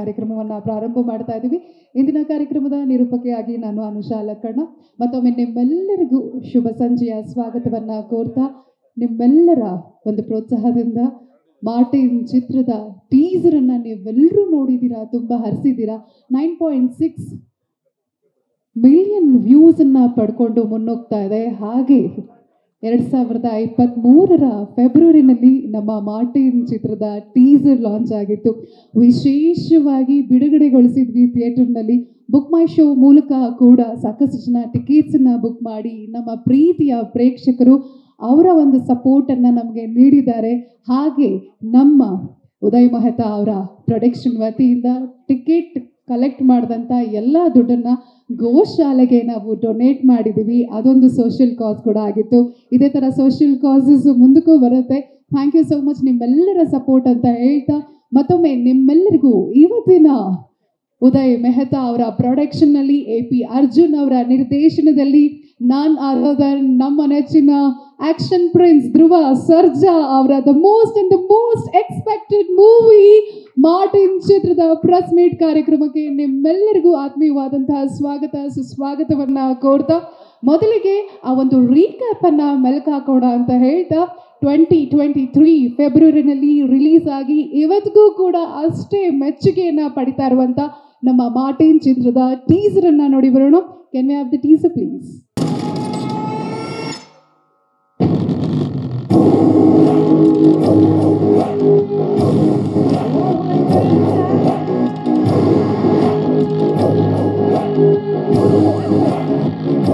ಕಾರ್ಯಕ್ರಮವನ್ನು ಪ್ರಾರಂಭ ಮಾಡ್ತಾ ಇದ್ದೀವಿ. ಇಂದಿನ ಕಾರ್ಯಕ್ರಮದ ನಿರೂಪಕಿಯಾಗಿ ನಾನು ಅನುಷಾ ಲಕ್ಕಣ್ಣ. ಮತ್ತೊಮ್ಮೆ ನಿಮ್ಮೆಲ್ಲರಿಗೂ ಶುಭ ಸಂಜೆಯ ಸ್ವಾಗತವನ್ನು ಕೋರ್ತಾ, ನಿಮ್ಮೆಲ್ಲರ ಒಂದು ಪ್ರೋತ್ಸಾಹದಿಂದ ಮಾರ್ಟಿನ್ ಚಿತ್ರದ ಟೀಸರನ್ನು ನೀವೆಲ್ಲರೂ ನೋಡಿದ್ದೀರಾ, ತುಂಬ ಹರಿಸಿದ್ದೀರಾ. 9.6 ಮಿಲಿಯನ್ ವ್ಯೂಸನ್ನು ಪಡ್ಕೊಂಡು ಮುನ್ನೋಗ್ತಾ ಇದೆ. ಹಾಗೆ 2023 ಫೆಬ್ರವರಿನಲ್ಲಿ ನಮ್ಮ ಮಾರ್ಟಿನ್ ಚಿತ್ರದ ಟೀಸರ್ ಲಾಂಚ್ ಆಗಿತ್ತು. ವಿಶೇಷವಾಗಿ ಬಿಡುಗಡೆಗೊಳಿಸಿದ್ವಿ ಥಿಯೇಟರ್ನಲ್ಲಿ. ಬುಕ್ ಮೈ ಶೋ ಮೂಲಕ ಕೂಡ ಸಾಕಷ್ಟು ಜನ ಟಿಕೆಟ್ಸನ್ನು ಬುಕ್ ಮಾಡಿ ನಮ್ಮ ಪ್ರೀತಿಯ ಪ್ರೇಕ್ಷಕರು ಅವರ ಒಂದು ಸಪೋರ್ಟನ್ನು ನಮಗೆ ನೀಡಿದ್ದಾರೆ. ಹಾಗೆ ನಮ್ಮ ಉದಯ್ ಮೆಹ್ತಾ ಅವರ ಪ್ರೊಡಕ್ಷನ್ ವತಿಯಿಂದ ಟಿಕೆಟ್ ಕಲೆಕ್ಟ್ ಮಾಡಿದಂಥ ಎಲ್ಲ ದುಡ್ಡನ್ನು ಗೋಶಾಲೆಗೆ ನಾವು ಡೊನೇಟ್ ಮಾಡಿದ್ದೀವಿ. ಅದೊಂದು ಸೋಷಿಯಲ್ ಕಾಸ್ ಕೂಡ ಆಗಿತ್ತು. ಇದೇ ಥರ ಸೋಷಿಯಲ್ ಕಾಸಸ್ ಮುಂದಕ್ಕೂ ಬರುತ್ತೆ. ಥ್ಯಾಂಕ್ ಯು ಸೋ ಮಚ್ ನಿಮ್ಮೆಲ್ಲರ ಸಪೋರ್ಟ್ ಅಂತ ಹೇಳ್ತಾ, ಮತ್ತೊಮ್ಮೆ ನಿಮ್ಮೆಲ್ಲರಿಗೂ ಇವತ್ತಿನ ಉದಯ್ ಮೆಹ್ತಾ ಅವರ ಪ್ರೊಡಕ್ಷನ್ನಲ್ಲಿ AP ಅರ್ಜುನ್ ಅವರ ನಿರ್ದೇಶನದಲ್ಲಿ ನಮ್ಮ ನೆಚ್ಚಿನ ಆಕ್ಷನ್ ಪ್ರಿನ್ಸ್ ಧ್ರುವ ಸರ್ಜಾ ಅವರ the most expected movie Martin ಚಿತ್ರದ ಪ್ರೆಸ್ ಮೀಟ್ ಕಾರ್ಯಕ್ರಮಕ್ಕೆ ನಿಮ್ಮೆಲ್ಲರಿಗೂ ಆತ್ಮೀಯವಾದಂತಹ ಸುಸ್ವಾಗತವನ್ನ ಕೋರ್ತಾ, ಮೊದಲಿಗೆ ಆ ಒಂದು ರೀಕ್ಯಾಪ್ ಅನ್ನ ಮೆಲುಕು ಹಾಕೋಣ ಅಂತ ಹೇಳ್ತಾ, 2023 ಫೆಬ್ರವರಿನಲ್ಲಿ ರಿಲೀಸ್ ಆಗಿ ಇವತ್ತಿಗೂ ಕೂಡ ಅಷ್ಟೇ ಮೆಚ್ಚುಗೆಯನ್ನ ಪಡಿತಾ ಇರುವಂತ ನಮ್ಮ ಮಾರ್ಟಿನ್ ಚಿತ್ರದ ಟೀಸರ್ ಅನ್ನ ನೋಡಿ ಬರೋಣ. Can we have the teaser please?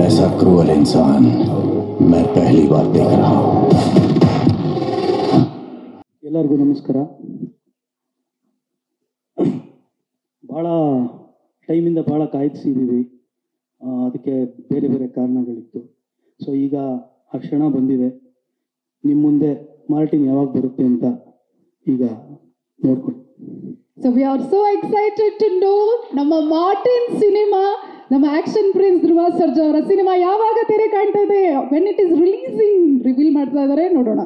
ऐसा क्रूअल इंसान मैं पहली बार देख रहा हूं. ಎಲ್ಲರಿಗೂ ನಮಸ್ಕಾರ. ಭಾಳ ಟೈಮಿಂದ ಭಾಳ ಕಾಯ್ದಿಸಿದ್ದೀವಿ. ಅದಕ್ಕೆ ಬೇರೆ ಬೇರೆ ಕಾರಣಗಳಿತ್ತು. ಸೊ ಈಗ ಆ ಕ್ಷಣ ಬಂದಿದೆ. ನಿಮ್ಮ ಮುಂದೆ ಮಾರ್ಟಿನ್ ಯಾವಾಗ ಬರುತ್ತೆ ಅಂತ ಈಗ ನೋಡ್ಕೊಂಡು. So we are so excited to know ನಮ್ಮ ಮಾರ್ಟಿನ್ ಸಿನಿಮಾ, ನಮ್ಮ ಆಕ್ಷನ್ ಪ್ರಿನ್ಸ್ ಧ್ರುವ ಸರ್ಜಾ ಅವರ ಸಿನಿಮಾ ಯಾವಾಗ ತೆರೆ ಕಾಣ್ತಾ ಇದೆ, when it is releasing reveal ಮಾಡ್ತಾ ಇದ್ದಾರೆ, ನೋಡೋಣ.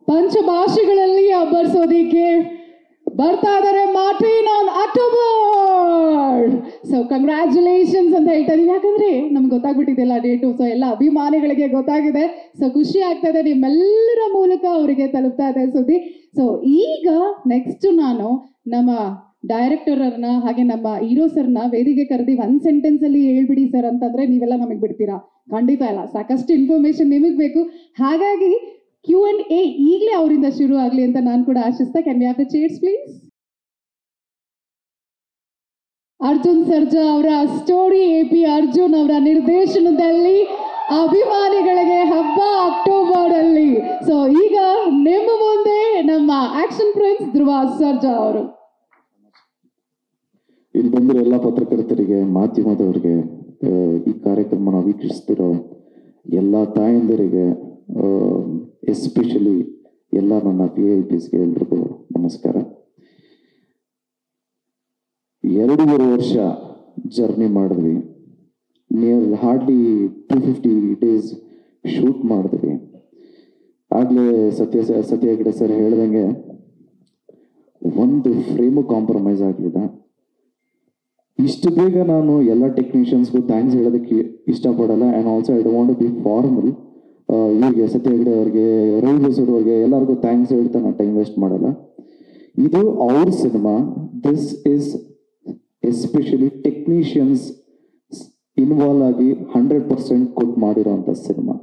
ಪಂಚಭಾಷೆಗಳಲ್ಲಿ ಅಬ್ಬರಿಸೋದಿಕ್ಕೆ ಬರ್ತಾ ಇದ್ದಾರೆ Martin on October. So congratulations ಅಂತ ಹೇಳ್ತಾ ಇದೀವಿ, ಯಾಕಂದ್ರೆ ನಮ್ಗೆ ಗೊತ್ತಾಗ್ಬಿಟ್ಟಿದೆಲ್ಲ ಡೇಟು. ಸೊ ಎಲ್ಲ ಅಭಿಮಾನಿಗಳಿಗೆ ಗೊತ್ತಾಗಿದೆ. ಸೊ ಖುಷಿ ಆಗ್ತಾ ಇದೆ, ನಿಮ್ಮೆಲ್ಲರ ಮೂಲಕ ಅವರಿಗೆ ತಲುಪ್ತಾ ಇದೆ ಸುದ್ದಿ. ಸೊ ಈಗ ನೆಕ್ಸ್ಟ್ ನಾನು ನಮ್ಮ ಡೈರೆಕ್ಟರ್ನ ಹಾಗೆ ನಮ್ಮ ಹೀರೋ ಸರ್ನ ವೇದಿಕೆ ಕರೆದಿ 1 ಸೆಂಟೆನ್ಸ್ ಅಲ್ಲಿ ಹೇಳ್ಬಿಡಿ ಸರ್ ಅಂತಂದ್ರೆ ನೀವೆಲ್ಲ ನಮಗೆ ಬಿಡ್ತೀರಾ? ಖಂಡಿತ ಇಲ್ಲ, ಸಾಕಷ್ಟು ಇನ್ಫಾರ್ಮೇಶನ್ ನಿಮಗೆ ಬೇಕು. ಹಾಗಾಗಿ Q&A ಈಗಲೇ ಅವರಿಂದ ಶುರು ಆಗಲಿ ಅಂತ ನಾನು ಕೂಡ ಆಶಿಸ್ತಾ, can we have the chairs please? Arjun Sarja ಅವರ ಸ್ಟೋರಿ, AP ಅರ್ಜುನ್ ಅವರ ನಿರ್ದೇಶನದಲ್ಲಿ ಅಭಿಮಾನಿಗಳಿಗೆ ಹಬ್ಬ ಅಕ್ಟೋಬರ್ ಅಲ್ಲಿ. ಸೊ ಈಗ ನಿಮ್ಮ ಮುಂದೆ ನಮ್ಮ ಆಕ್ಷನ್ ಪ್ರಿನ್ಸ್ ಧ್ರುವ ಸರ್ಜಾ ಅವರು. ಇಲ್ಲಿ ಬಂದಿರೋ ಎಲ್ಲ ಪತ್ರಕರ್ತರಿಗೆ, ಮಾಧ್ಯಮದವರಿಗೆ, ಈ ಕಾರ್ಯಕ್ರಮನ ವೀಕ್ಷಿಸ್ತಿರೋ ಎಲ್ಲ ತಾಯಂದಿರಿಗೆ, ಎಸ್ಪೆಷಲಿ ಎಲ್ಲ ನನ್ನ VIPsಗೆ ಎಲ್ರಿಗೂ ನಮಸ್ಕಾರ. 2.5 ವರ್ಷ ಜರ್ನಿ ಮಾಡಿದ್ವಿ. ಹಾರ್ಡ್ಲಿ 250 ಡೇಸ್ ಶೂಟ್ ಮಾಡಿದ್ವಿ. ಆಗಲೇ ಸತ್ಯ ಹೆಗ್ಡೆ ಸರ್ ಹೇಳ್ದಂಗೆ ಒಂದು ಫ್ರೇಮು ಕಾಂಪ್ರಮೈಸ್ ಆಗಲಿಲ್ಲ. ಇಷ್ಟು ಬೇಗ ನಾನು ಎಲ್ಲ ಟೆಕ್ನಿಷಿಯನ್ಸ್ಗೂ ಥ್ಯಾಂಕ್ಸ್ ಹೇಳೋದಕ್ಕೆ ಇಷ್ಟಪಡಲ್ಲ. And also I don't want to be formal. ಇವ್ರಿಗೆ ಸತ್ಯ ಹೆಗ್ಡೆ ಅವ್ರಿಗೆ, ರವಿ ಬಸೂರ್ ಅವ್ರಿಗೆ ಎಲ್ಲರಿಗೂ ಥ್ಯಾಂಕ್ಸ್ ಹೇಳ್ತಾ ನಾನು ಟೈಮ್ ವೇಸ್ಟ್ ಮಾಡಲ್ಲ. ಇದು ಅವ್ರ cinema. This is especially technicians involve ಆಗಿ 100% ಕೊಟ್ಟು ಮಾಡಿರೋಂಥ ಸಿನಿಮಾ.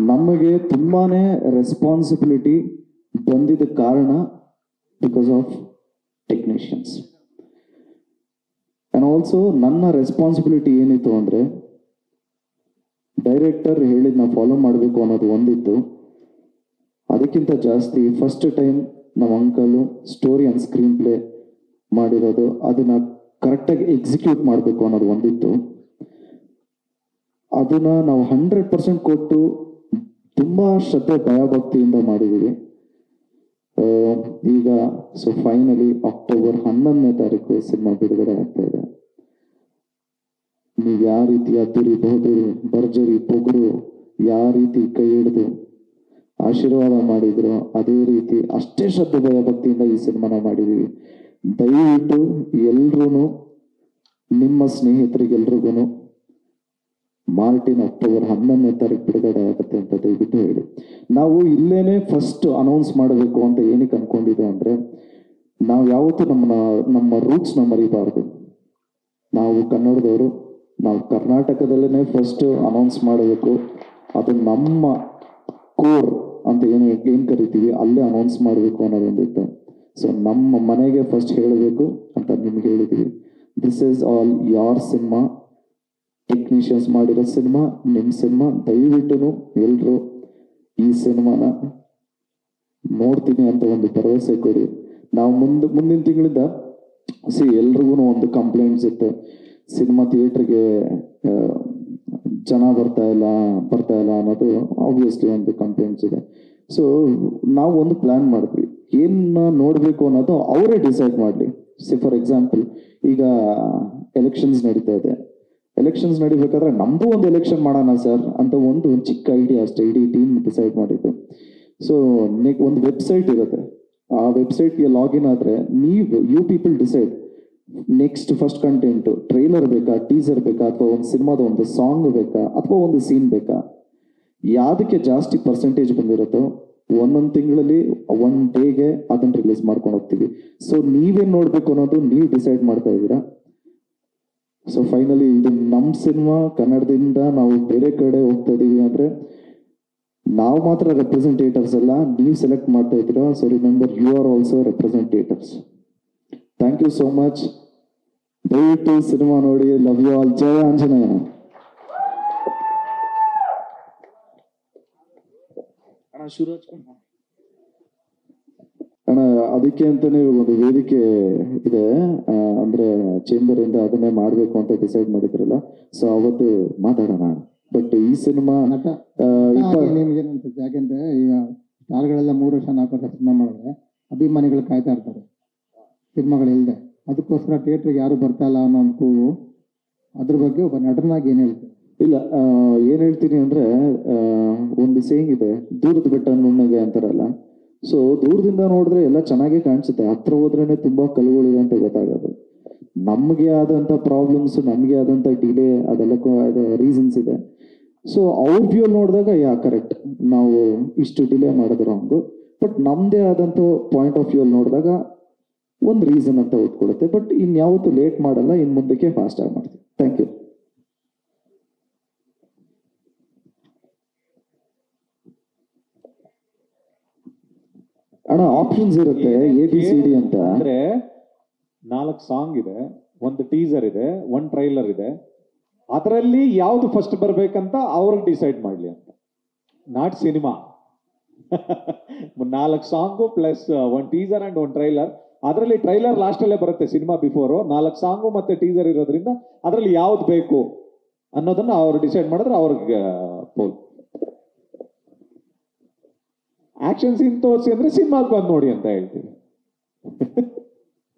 ನಮಗೆ ತುಂಬಾನೇ ರೆಸ್ಪಾನ್ಸಿಬಿಲಿಟಿ ಬಂದಿದ್ದ ಕಾರಣ because of technicians. And also ನನ್ನ ರೆಸ್ಪಾನ್ಸಿಬಿಲಿಟಿ ಏನಿತ್ತು ಅಂದರೆ, ಡೈರೆಕ್ಟರ್ ಹೇಳಿದ್ ನಾವು ಫಾಲೋ ಮಾಡಬೇಕು ಅನ್ನೋದು ಒಂದಿತ್ತು. ಅದಕ್ಕಿಂತ ಜಾಸ್ತಿ ಫಸ್ಟ್ ಟೈಮ್ ನಮ್ಮ uncle story and screen play ಮಾಡಿರೋದು, ಅದನ್ನ ಕರೆಕ್ಟಾಗಿ ಎಕ್ಸಿಕ್ಯೂಟ್ ಮಾಡಬೇಕು ಅನ್ನೋದು ಒಂದಿತ್ತು. ಅದನ್ನ ನಾವು 100% ಕೊಟ್ಟು ತುಂಬ ಶ್ರದ್ಧೆ ಭಯಭಕ್ತಿಯಿಂದ ಮಾಡಿದ್ದೀವಿ. ಈಗ ಸೊ ಫೈನಲಿ ಅಕ್ಟೋಬರ್ 11ನೇ ತಾರೀಕು ಸಿನಿಮಾ ಬಿಡುಗಡೆ ಆಗ್ತಾ ಇದೆ. ನೀವು ಯಾವ ರೀತಿ ಅದ್ದೂರಿ ಬಹುದೂರಿ ಭರ್ಜರಿ ಪೊಗರು ಯಾವ ರೀತಿ ಕೈ ಹಿಡಿದು ಆಶೀರ್ವಾದ ಮಾಡಿದ್ರು, ಅದೇ ರೀತಿ ಅಷ್ಟೇ ಶ್ರದ್ಧೆ ಭಯಭಕ್ತಿಯಿಂದ ಈ ಸಿನಿಮಾನ ಮಾಡಿದ್ದೀವಿ. ದಯವಿಟ್ಟು ಎಲ್ರೂ ನಿಮ್ಮ ಸ್ನೇಹಿತರಿಗೆಲ್ರಿಗೂ ಮಾರ್ಟಿನ್ ಅಕ್ಟೋಬರ್ 11ನೇ ತಾರೀಕು ಬಿಡುಗಡೆ ಆಗುತ್ತೆ ಅಂತ ದಯವಿಟ್ಟು ಹೇಳಿ. ನಾವು ಇಲ್ಲೇನೆ ಫಸ್ಟ್ ಅನೌನ್ಸ್ ಮಾಡಬೇಕು ಅಂತ ಏನಕ್ಕೆ ಅನ್ಕೊಂಡಿದ್ದು ಅಂದರೆ, ನಾವು ಯಾವತ್ತೂ ನಮ್ಮ ರೂಟ್ಸ್ನ ಮರಿಬಾರ್ದು. ನಾವು ಕನ್ನಡದವರು, ನಾವು ಕರ್ನಾಟಕದಲ್ಲೇ ಫಸ್ಟ್ ಅನೌನ್ಸ್ ಮಾಡಬೇಕು. ಅದು ನಮ್ಮ ಕೋರ್ ಅಂತ ಏನು ಕರಿತೀವಿ ಅಲ್ಲೇ ಅನೌನ್ಸ್ ಮಾಡಬೇಕು ಅನ್ನೋದೊಂದಿತ್ತು. ಸೊ ನಮ್ಮ ಮನೆಗೆ ಫಸ್ಟ್ ಹೇಳಬೇಕು ಅಂತ ನಿಮ್ಗೆ ಹೇಳಿದ್ದೀವಿ. This is all your cinema, technicians ಮಾಡಿರೋ ಸಿನಿಮಾ, ನಿಮ್ಮ ಸಿನಿಮಾ. ದಯವಿಟ್ಟು ಎಲ್ಲರೂ ಈ ಸಿನಿಮಾನ ನೋಡ್ತೀನಿ ಅಂತ ಒಂದು ಭರವಸೆ ಕೊಡಿ. ನಾವು ಮುಂದಿನ ತಿಂಗಳಿಂದ ಎಲ್ರಿಗೂ ಒಂದು ಕಂಪ್ಲೇಂಟ್ಸ್ ಇತ್ತು, ಸಿನಿಮಾ ಥಿಯೇಟ್ರಿಗೆ ಜನ ಬರ್ತಾ ಇಲ್ಲ ಅನ್ನೋದು ಆಬ್ವಿಯಸ್ಲಿ ಒಂದು ಕಂಪ್ಲೇಂಟ್ಸ್ ಇದೆ. ಸೊ ನಾವು ಒಂದು ಪ್ಲಾನ್ ಮಾಡಿದ್ವಿ, ಏನ ನೋಡಬೇಕು ಅನ್ನೋದು ಅವರೇ ಡಿಸೈಡ್ ಮಾಡಲಿ. ಫಾರ್ ಎಕ್ಸಾಂಪಲ್, ಈಗ ಎಲೆಕ್ಷನ್ಸ್ ನಡೀತಾ ಇದೆ. ಎಲೆಕ್ಷನ್ಸ್ ನಡಿಬೇಕಾದ್ರೆ ನಮ್ದು ಒಂದು ಎಲೆಕ್ಷನ್ ಮಾಡೋಣ ಸರ್ ಅಂತ ಒಂದು ಚಿಕ್ಕ ಐಡಿಯಾ ಅಷ್ಟೇ, ಇಡೀ ಟೀಮ್ ಡಿಸೈಡ್ ಮಾಡಿದ್ದು. ಸೊ ಒಂದು ವೆಬ್ಸೈಟ್ ಇರುತ್ತೆ, ಆ ವೆಬ್ಸೈಟ್ಗೆ ಲಾಗಿನ್ ಆದರೆ you people decide next first content trailer ಬೇಕಾ, ಟೀಸರ್ ಬೇಕಾ, ಅಥವಾ ಒಂದು ಸಿನಿಮಾದ ಒಂದು ಸಾಂಗ್ ಬೇಕಾ, ಅಥವಾ ಒಂದು ಸೀನ್ ಬೇಕಾ, ಯಾವುದಕ್ಕೆ ಜಾಸ್ತಿ ಪರ್ಸೆಂಟೇಜ್ ಬಂದಿರುತ್ತೋ ಒಂದೊಂದು ತಿಂಗಳಲ್ಲಿ 1 ಡೇಗೆ ಅದನ್ನು ರಿಲೀಸ್ ಮಾಡ್ಕೊಂಡು ಹೋಗ್ತೀವಿ. ಸೊ ನೀವೇನು ನೋಡಬೇಕು ಅನ್ನೋದು ನೀವು ಡಿಸೈಡ್ ಮಾಡ್ತಾ ಇದ್ದೀರಾ. ಸೊ ಫೈನಲಿ ಇದು ನಮ್ಮ ಸಿನಿಮಾ, ಕನ್ನಡದಿಂದ ನಾವು ಬೇರೆ ಕಡೆ ಹೋಗ್ತಾ ಇದೀವಿ ಅಂದರೆ ನಾವು ಮಾತ್ರ ರೆಪ್ರೆಸೆಂಟೇಟರ್ಸ್ ಅಲ್ಲ, ನೀವು ಸೆಲೆಕ್ಟ್ ಮಾಡ್ತಾ ಇದ್ದೀರಾ. So remember, you are also representators. Thank you so much. ದಯವಿಟ್ಟು ಸಿನಿಮಾ ನೋಡಿ. Love you all. ಜಯ ಆಂಜನೇಯ. ಅಣ್ಣ, ಅದಕ್ಕೆ ಅಂತಾನೆ ಒಂದು ವೇದಿಕೆ ಇದೆ, ಅಂದ್ರೆ ಚೇಂಬರ್ ಇಂದ ಅದನ್ನೇ ಮಾಡ್ಬೇಕು ಅಂತ ಡಿಸೈಡ್ ಮಾಡಿದ್ರಲ್ಲ. ಸೊ ಅವತ್ತು ಮಾತಾಡೋಣ. ಬಟ್ ಈ ಸಿನಿಮಾ ನಿಮ್ಗೇನಂತ, ಯಾಕೆಂದ್ರೆ ಈಗ ಸ್ಟಾರ್ಗಳೆಲ್ಲ 3 ವರ್ಷ 4 ವರ್ಷ ಸಿನಿಮಾ ಮಾಡಿದ್ರೆ ಅಭಿಮಾನಿಗಳು ಕಾಯ್ತಾ ಇರ್ತಾರೆ ಸಿನಿಮಾಗಳಿಲ್ಲದೆ. ಅದಕ್ಕೋಸ್ಕರ ಥಿಯೇಟ್ರಿಗೆ ಯಾರು ಬರ್ತಾ ಇಲ್ಲ ಅನ್ನೋ ಒಂದು ಕೂಗು. ಅದ್ರ ಬಗ್ಗೆ ಒಬ್ಬ ನಟನಾಗಿ ಏನು ಹೇಳ್ತೀವಿ? ಇಲ್ಲ, ಏನ್ ಹೇಳ್ತೀನಿ ಅಂದ್ರೆ, ಒಂದು ಸೇಯಿಂಗ್ ಇದೆ, ದೂರದ ಬೆಟ್ಟ ನುಣ್ಣಗೆ ಅಂತಾರಲ್ಲ. ಸೊ ದೂರದಿಂದ ನೋಡಿದ್ರೆ ಎಲ್ಲ ಚೆನ್ನಾಗೇ ಕಾಣಿಸುತ್ತೆ, ಹತ್ರ ಹೋದ್ರೇನೆ ತುಂಬಾ ಕಲ್ಲುಗಳಿದೆ ಅಂತ ಗೊತ್ತಾಗೋದು. ನಮ್ಗೆ ಆದಂತ ಪ್ರಾಬ್ಲಮ್ಸ್, ನಮ್ಗೆ ಆದಂತ ಡಿಲೇ, ಅದೆಲ್ಲ ರೀಸನ್ಸ್ ಇದೆ. ಸೊ ಅವ್ರ ವ್ಯೂ ನೋಡಿದಾಗ ಕರೆಕ್ಟ್, ನಾವು ಇಷ್ಟು ಡಿಲೇ ಮಾಡಿದ್ರೆ ರಾಂಗು. ಬಟ್ ನಮ್ದೇ ಆದಂತ ಪಾಯಿಂಟ್ ಆಫ್ ವ್ಯೂ ನೋಡಿದಾಗ ಒಂದು ರೀಸನ್ ಅಂತ ಓದ್ಕೊಡುತ್ತೆ. ಬಟ್ ಇನ್ಯಾವತ್ತೂ ಲೇಟ್ ಮಾಡಲ್ಲ, ಇನ್ ಮುಂದಕ್ಕೆ ಫಾಸ್ಟ್ ಆಗಿ ಮಾಡ್ತೀವಿ. Thank you. ಅಣ್ಣ, ಆಪ್ಷನ್ಸ್ ಇರುತ್ತೆ ABCD ಅಂತ. ಅಂದ್ರೆ 4 ಸಾಂಗ್ ಇದೆ, ಒಂದು ಟೀಸರ್ ಇದೆ, ಒಂದು ಟ್ರೈಲರ್ ಇದೆ. ಅದರಲ್ಲಿ ಯಾವ್ದು ಫಸ್ಟ್ ಬರ್ಬೇಕಂತ ಅವ್ರಿಗೆ ಡಿಸೈಡ್ ಮಾಡ್ಲಿ ಅಂತ, not cinema. 4 song plus 1 teaser and 1 trailer. ಅದರಲ್ಲಿ ಟ್ರೈಲರ್ ಲಾಸ್ಟ್ ಅಲ್ಲೇ ಬರುತ್ತೆ, ಸಿನಿಮಾ ಬಿಫೋರು. 4 ಸಾಂಗು ಮತ್ತೆ ಟೀಸರ್ ಇರೋದ್ರಿಂದ ಅದರಲ್ಲಿ ಯಾವ್ದು ಬೇಕು ಅನ್ನೋದನ್ನ ಅವ್ರು ಡಿಸೈಡ್ ಮಾಡಿದ್ರೆ ಅವ್ರಿಗೆ ಪೋಲ್. ಆಕ್ಷನ್ ಸೀನ್ ತೋರಿಸಿ ಅಂದ್ರೆ ಸಿನಿಮಾಗೆ ಬಂದು ನೋಡಿ ಅಂತ ಹೇಳ್ತೀವಿ.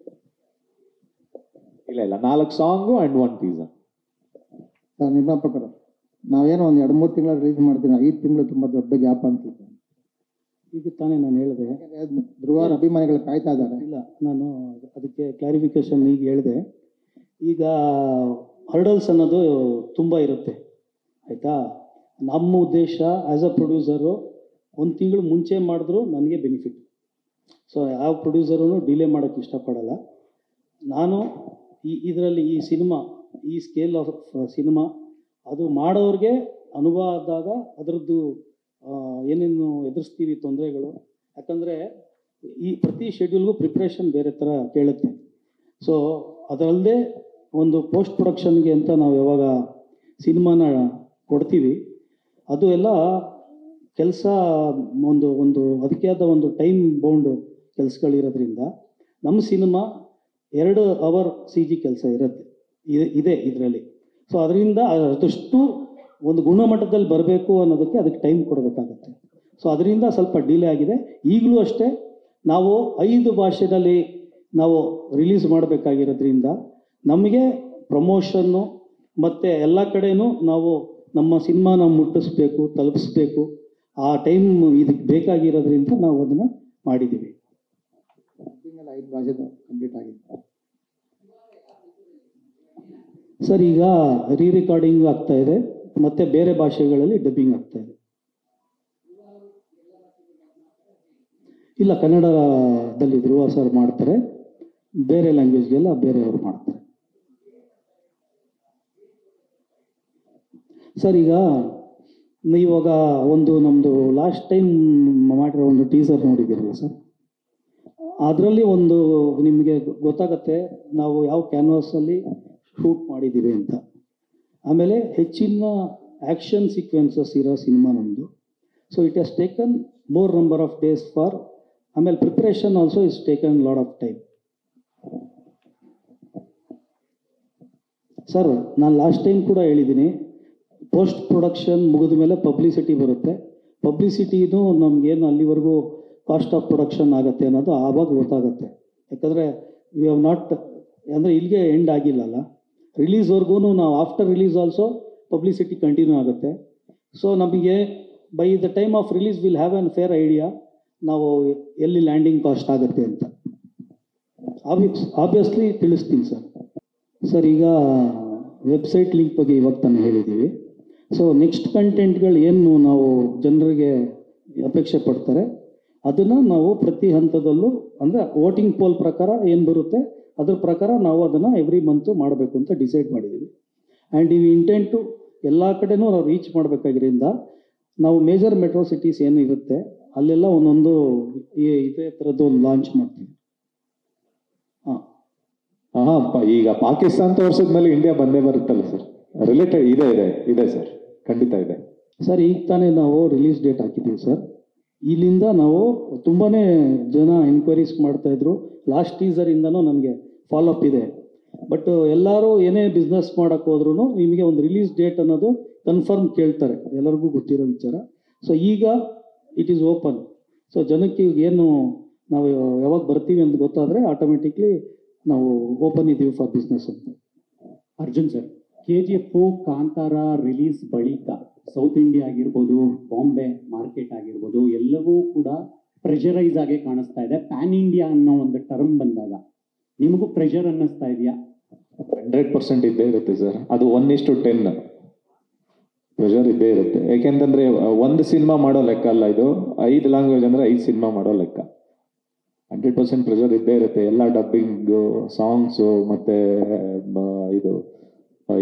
ಇಲ್ಲ 4 ಸಾಂಗು ಅಂಡ್ 1 ಟೀಸರ್. ನಿರ್ಮಾಪಕರು ನಾವೇನೋ ಒಂದು 2-3 ತಿಂಗಳ ರಿಲೀಸ್ ಮಾಡ್ತೀವಿ, 5 ತಿಂಗಳು ತುಂಬಾ ದೊಡ್ಡ ಗ್ಯಾಪ್ ಅನ್ಸುತ್ತೆ. ಈಗ ತಾನೇ ನಾನು ಹೇಳಿದೆ, ಧ್ರುವ ಅಭಿಮಾನಿಗಳು ಕಾಯ್ತಾ ಇದ್ದಾರೆ. ಇಲ್ಲ, ನಾನು ಅದಕ್ಕೆ ಕ್ಲಾರಿಫಿಕೇಶನ್ ಈಗ ಹೇಳಿದೆ. ಈಗ ಹರ್ಡಲ್ಸ್ ಅನ್ನೋದು ತುಂಬ ಇರುತ್ತೆ, ಆಯಿತಾ. ನಮ್ಮ ಉದ್ದೇಶ ಆ್ಯಸ್ ಅ ಪ್ರೊಡ್ಯೂಸರು 1 ತಿಂಗಳು ಮುಂಚೆ ಮಾಡಿದ್ರು ನನಗೆ ಬೆನಿಫಿಟ್. ಸೊ ಯಾವ ಪ್ರೊಡ್ಯೂಸರೂ ಡಿಲೇ ಮಾಡೋಕ್ಕೆ ಇಷ್ಟಪಡಲ್ಲ. ನಾನು ಇದರಲ್ಲಿ ಈ ಸಿನಿಮಾ, ಈ ಸ್ಕೇಲ್ ಆಫ್ ಸಿನಿಮಾ ಅದು ಮಾಡೋರಿಗೆ ಅನುಭವ ಆದಾಗ ಅದರದ್ದು ಏನೇನು ಎದುರಿಸ್ತೀವಿ ತೊಂದರೆಗಳು, ಯಾಕಂದರೆ ಈ ಪ್ರತಿ ಶೆಡ್ಯೂಲ್ಗೂ ಪ್ರಿಪ್ರೇಷನ್ ಬೇರೆ ಥರ ಕೇಳುತ್ತೆ. ಸೊ ಅದರಲ್ಲದೆ ಒಂದು ಪೋಸ್ಟ್ ಪ್ರೊಡಕ್ಷನ್ಗೆ ಅಂತ ನಾವು ಯಾವಾಗ ಸಿನಿಮಾನ ಕೊಡ್ತೀವಿ, ಅದು ಎಲ್ಲ ಕೆಲಸ ಒಂದು ಅದಕ್ಕೆ ಆದ ಒಂದು ಟೈಮ್ ಬೌಂಡ್ ಕೆಲಸಗಳಿರೋದ್ರಿಂದ ನಮ್ಮ ಸಿನಿಮಾ 2 ಅವರ್ CG ಕೆಲಸ ಇದೆ ಇದರಲ್ಲಿ. ಸೊ ಅದರಿಂದ ಅದಷ್ಟು ಒಂದು ಗುಣಮಟ್ಟದಲ್ಲಿ ಬರಬೇಕು ಅನ್ನೋದಕ್ಕೆ ಅದಕ್ಕೆ ಟೈಮ್ ಕೊಡಬೇಕಾಗತ್ತೆ. ಸೊ ಅದರಿಂದ ಸ್ವಲ್ಪ ಡಿಲೇ ಆಗಿದೆ. ಈಗಲೂ ಅಷ್ಟೇ ನಾವು 5 ಭಾಷೆಯಲ್ಲಿ ನಾವು ರಿಲೀಸ್ ಮಾಡಬೇಕಾಗಿರೋದ್ರಿಂದ ನಮಗೆ ಪ್ರಮೋಷನ್ನು ಮತ್ತು ಎಲ್ಲ ಕಡೆನೂ ನಾವು ನಮ್ಮ ಸಿನಿಮಾನ ಮುಟ್ಟಿಸ್ಬೇಕು, ತಲುಪಿಸ್ಬೇಕು. ಆ ಟೈಮ್ ಇದಕ್ಕೆ ಬೇಕಾಗಿರೋದ್ರಿಂದ ನಾವು ಅದನ್ನು ಮಾಡಿದ್ದೀವಿ. 5 ಭಾಷೆದು ಕಂಪ್ಲೀಟ್ ಆಗಿದೆ ಸರ್. ಈಗ ರಿಕಾರ್ಡಿಂಗ್ ಆಗ್ತಾ ಇದೆ ಮತ್ತು ಬೇರೆ ಭಾಷೆಗಳಲ್ಲಿ ಡಬ್ಬಿಂಗ್ ಆಗ್ತಾ ಇದೆ. ಇಲ್ಲ, ಕನ್ನಡದಲ್ಲಿ ಧ್ರುವ ಸರ್ ಮಾಡ್ತಾರೆ, ಬೇರೆ ಲ್ಯಾಂಗ್ವೇಜ್ಗೆಲ್ಲ ಬೇರೆಯವರು ಮಾಡ್ತಾರೆ. ಸರ್ ಈಗ ಇವಾಗ ನಮ್ಮದು ಲಾಸ್ಟ್ ಟೈಮ್ ಮಾಡಿರೋ ಒಂದು ಟೀಸರ್ ನೋಡಿದ್ದೀರಲ್ಲ ಸರ್, ಅದರಲ್ಲಿ ನಿಮಗೆ ಗೊತ್ತಾಗತ್ತೆ ನಾವು ಯಾವ ಕ್ಯಾನ್ವಾಸಲ್ಲಿ ಶೂಟ್ ಮಾಡಿದ್ದೀವಿ ಅಂತ. ಆಮೇಲೆ ಹೆಚ್ಚಿನ ಆ್ಯಕ್ಷನ್ ಸೀಕ್ವೆನ್ಸಸ್ ಇರೋ ಸಿನಿಮಾ ನಮ್ಮದು. So it has taken more number of days for, ಆಮೇಲೆ preparation also is taken lot of time. Sir ನಾನು ಲಾಸ್ಟ್ ಟೈಮ್ ಕೂಡ ಹೇಳಿದ್ದೀನಿ, ಪೋಸ್ಟ್ ಪ್ರೊಡಕ್ಷನ್ ಮುಗಿದ ಮೇಲೆ ಪಬ್ಲಿಸಿಟಿ ಬರುತ್ತೆ. ಪಬ್ಲಿಸಿಟಿನೂ ನಮಗೇನು ಅಲ್ಲಿವರೆಗೂ ಕಾಸ್ಟ್ ಆಫ್ ಪ್ರೊಡಕ್ಷನ್ ಆಗುತ್ತೆ ಅನ್ನೋದು ಆವಾಗ ಗೊತ್ತಾಗುತ್ತೆ. ಯಾಕಂದರೆ ವಿ ಹ್ಯಾವ್ ನಾಟ್, ಅಂದರೆ ಇಲ್ಲಿಗೆ ಎಂಡ್ ಆಗಿಲ್ಲಲ್ಲ, ರಿಲೀಸ್ವರೆಗೂ ನಾವು after release also publicity continue ಆಗುತ್ತೆ. ಸೊ ನಮಗೆ by the time of release will have on fair idea ನಾವು ಎಲ್ಲಿ ಲ್ಯಾಂಡಿಂಗ್ ಕಾಸ್ಟ್ ಆಗುತ್ತೆ ಅಂತ ಆಬ್ವಿಯಸ್ಲಿ ತಿಳಿಸ್ತೀನಿ ಸರ್. ಸರ್ ಈಗ ವೆಬ್ಸೈಟ್ ಲಿಂಕ್ ಬಗ್ಗೆ ಇವಾಗ ತಾನೇ ಹೇಳಿದ್ದೀವಿ. ಸೊ ನೆಕ್ಸ್ಟ್ ಕಂಟೆಂಟ್ಗಳು ಏನು ನಾವು ಜನರಿಗೆ ಅಪೇಕ್ಷೆ ಪಡ್ತಾರೆ ಅದನ್ನು ನಾವು ಪ್ರತಿ ಹಂತದಲ್ಲೂ, ಅಂದರೆ ವೋಟಿಂಗ್ ಪೋಲ್ ಪ್ರಕಾರ ಏನು ಬರುತ್ತೆ ಅದ್ರ ಪ್ರಕಾರ ನಾವು ಅದನ್ನು ಎವ್ರಿ ಮಂತು ಮಾಡಬೇಕು ಅಂತ ಡಿಸೈಡ್ ಮಾಡಿದ್ದೀವಿ. ಆ್ಯಂಡ್ ಈ ಇಂಟೆಂಟು ಎಲ್ಲ ಕಡೆನೂ ನಾವು ರೀಚ್ ಮಾಡಬೇಕಾಗಿರೋದ್ರಿಂದ ನಾವು ಮೇಜರ್ ಮೆಟ್ರೋ ಸಿಟೀಸ್ ಏನು ಇರುತ್ತೆ ಅಲ್ಲೆಲ್ಲ ಒಂದೊಂದು ಇದೇ ಥರದ್ದು ಒಂದು ಲಾಂಚ್ ಮಾಡ್ತೀವಿ. ಈಗ ಪಾಕಿಸ್ತಾನ ತೋರಿಸಿದ ಮೇಲೆ ಇಂಡಿಯಾ ಬಂದೇ ಬರುತ್ತಲ್ಲ ಸರ್, ರಿಲೇಟೆಡ್ ಇದೆ ಸರ್, ಖಂಡಿತ ಇದೆ ಸರ್. ಈಗ ತಾನೇ ನಾವು ರಿಲೀಸ್ ಡೇಟ್ ಹಾಕಿದ್ದೀವಿ ಸರ್. ಇಲ್ಲಿಂದ ನಾವು ತುಂಬಾ ಜನ ಎನ್ಕ್ವೈರೀಸ್ ಮಾಡ್ತಾಯಿದ್ರು. ಲಾಸ್ಟ್ ಟೀಸರಿಂದನೂ ನನಗೆ ಫಾಲೋಅಪ್ ಇದೆ. ಬಟ್ ಎಲ್ಲರೂ ಏನೇ ಬಿಸ್ನೆಸ್ ಮಾಡೋಕ್ಕೆ ಹೋದ್ರೂ ನಿಮಗೆ ಒಂದು ರಿಲೀಸ್ ಡೇಟ್ ಅನ್ನೋದು ಕನ್ಫರ್ಮ್ ಕೇಳ್ತಾರೆ, ಎಲ್ಲರಿಗೂ ಗೊತ್ತಿರೋ ವಿಚಾರ. ಸೊ ಈಗ ಇಟ್ ಈಸ್ ಓಪನ್. ಸೊ ಜನಕ್ಕೆ ಏನು ನಾವು ಯಾವಾಗ ಬರ್ತೀವಿ ಅಂತ ಗೊತ್ತಾದರೆ ಆಟೋಮೆಟಿಕ್ಲಿ ನಾವು ಓಪನ್ ಇದ್ದೀವಿ ಫಾರ್ ಬಿಸ್ನೆಸ್ ಅಂತ. Arjun sir, KGF Kantara release ಬಳಿಕ ಸೌತ್ ಇಂಡಿಯಾ ಆಗಿರ್ಬೋದು, ಬಾಂಬೆ ಮಾರ್ಕೆಟ್ ಆಗಿರ್ಬೋದು, ಎಲ್ಲವೂ ಕೂಡ ಪ್ರೆಷರೈಸ್ ಆಗಿ ಕಾಣಿಸ್ತಾ ಇದೆ. ಪ್ಯಾನ್ ಇಂಡಿಯಾ ಅನ್ನೋ ಒಂದು ಟರ್ಮ್ ಬಂದಾಗ ನಿಮಗೂ ಪ್ರೆಷರ್ ಅನ್ನಿಸ್ತಾ ಇದೆಯಾ? 100% ಇದ್ದೇ ಇರುತ್ತೆ ಸರ್. ಅದು 1:10 ಪ್ರೆಷರ್ ಇದ್ದೇ ಇರುತ್ತೆ. ಯಾಕೆಂತಂದ್ರೆ ಒಂದು ಸಿನಿಮಾ ಮಾಡೋ ಲೆಕ್ಕ ಅಲ್ಲ ಇದು, 5 ಲ್ಯಾಂಗ್ವೇಜ್ ಅಂದ್ರೆ 5 ಸಿನಿಮಾ ಮಾಡೋ ಲೆಕ್ಕ. 100% ಪ್ರೆಷರ್ ಇದ್ದೇ ಇರುತ್ತೆ. ಎಲ್ಲ ಡಬ್ಬಿಂಗು, ಸಾಂಗ್ಸು, ಮತ್ತೆ ಇದು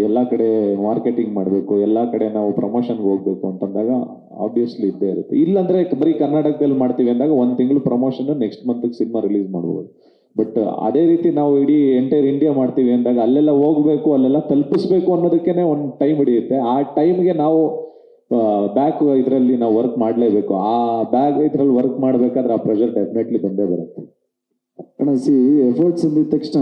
ಎಲ್ಲ ಕಡೆ ಮಾರ್ಕೆಟಿಂಗ್ ಮಾಡಬೇಕು, ಎಲ್ಲ ಕಡೆ ನಾವು ಪ್ರಮೋಷನ್ಗೆ ಹೋಗ್ಬೇಕು ಅಂತಂದಾಗ ಆಬ್ವಿಯಸ್ಲಿ ಇದ್ದೇ ಇರುತ್ತೆ. ಇಲ್ಲಾಂದ್ರೆ ಬರೀ ಕರ್ನಾಟಕದಲ್ಲಿ ಮಾಡ್ತೀವಿ ಅಂದಾಗ 1 ತಿಂಗಳು promotion, next month cinema release ಮಾಡ್ಬೋದು. ಬಟ್ ಅದೇ ರೀತಿ ನಾವು ಇಡೀ ಎಂಟೈರ್ ಇಂಡಿಯಾ ಮಾಡ್ತೀವಿ ಅಂದಾಗ ಅಲ್ಲೆಲ್ಲ ಹೋಗ್ಬೇಕು, ಅಲ್ಲೆಲ್ಲ ತಲುಪಿಸ್ಬೇಕು ಅನ್ನೋದಕ್ಕೇನೆ ಒಂದು ಟೈಮ್ ಹಿಡಿಯುತ್ತೆ. ಆ ಟೈಮ್ಗೆ ನಾವು ಬ್ಯಾಕ್ ಇದರಲ್ಲಿ ನಾವು ವರ್ಕ್ ಮಾಡಲೇಬೇಕು. ಆ ಇದ್ರಲ್ಲಿ ವರ್ಕ್ ಮಾಡಬೇಕಾದ್ರೆ ಆ ಪ್ರೆಷರ್ ಡೆಫಿನೆಟ್ಲಿ ಬಂದೇ ಬರುತ್ತೆ. ಸಿ ಎಫರ್ಟ್ಸ್ ಅಂದಿದ ತಕ್ಷಣ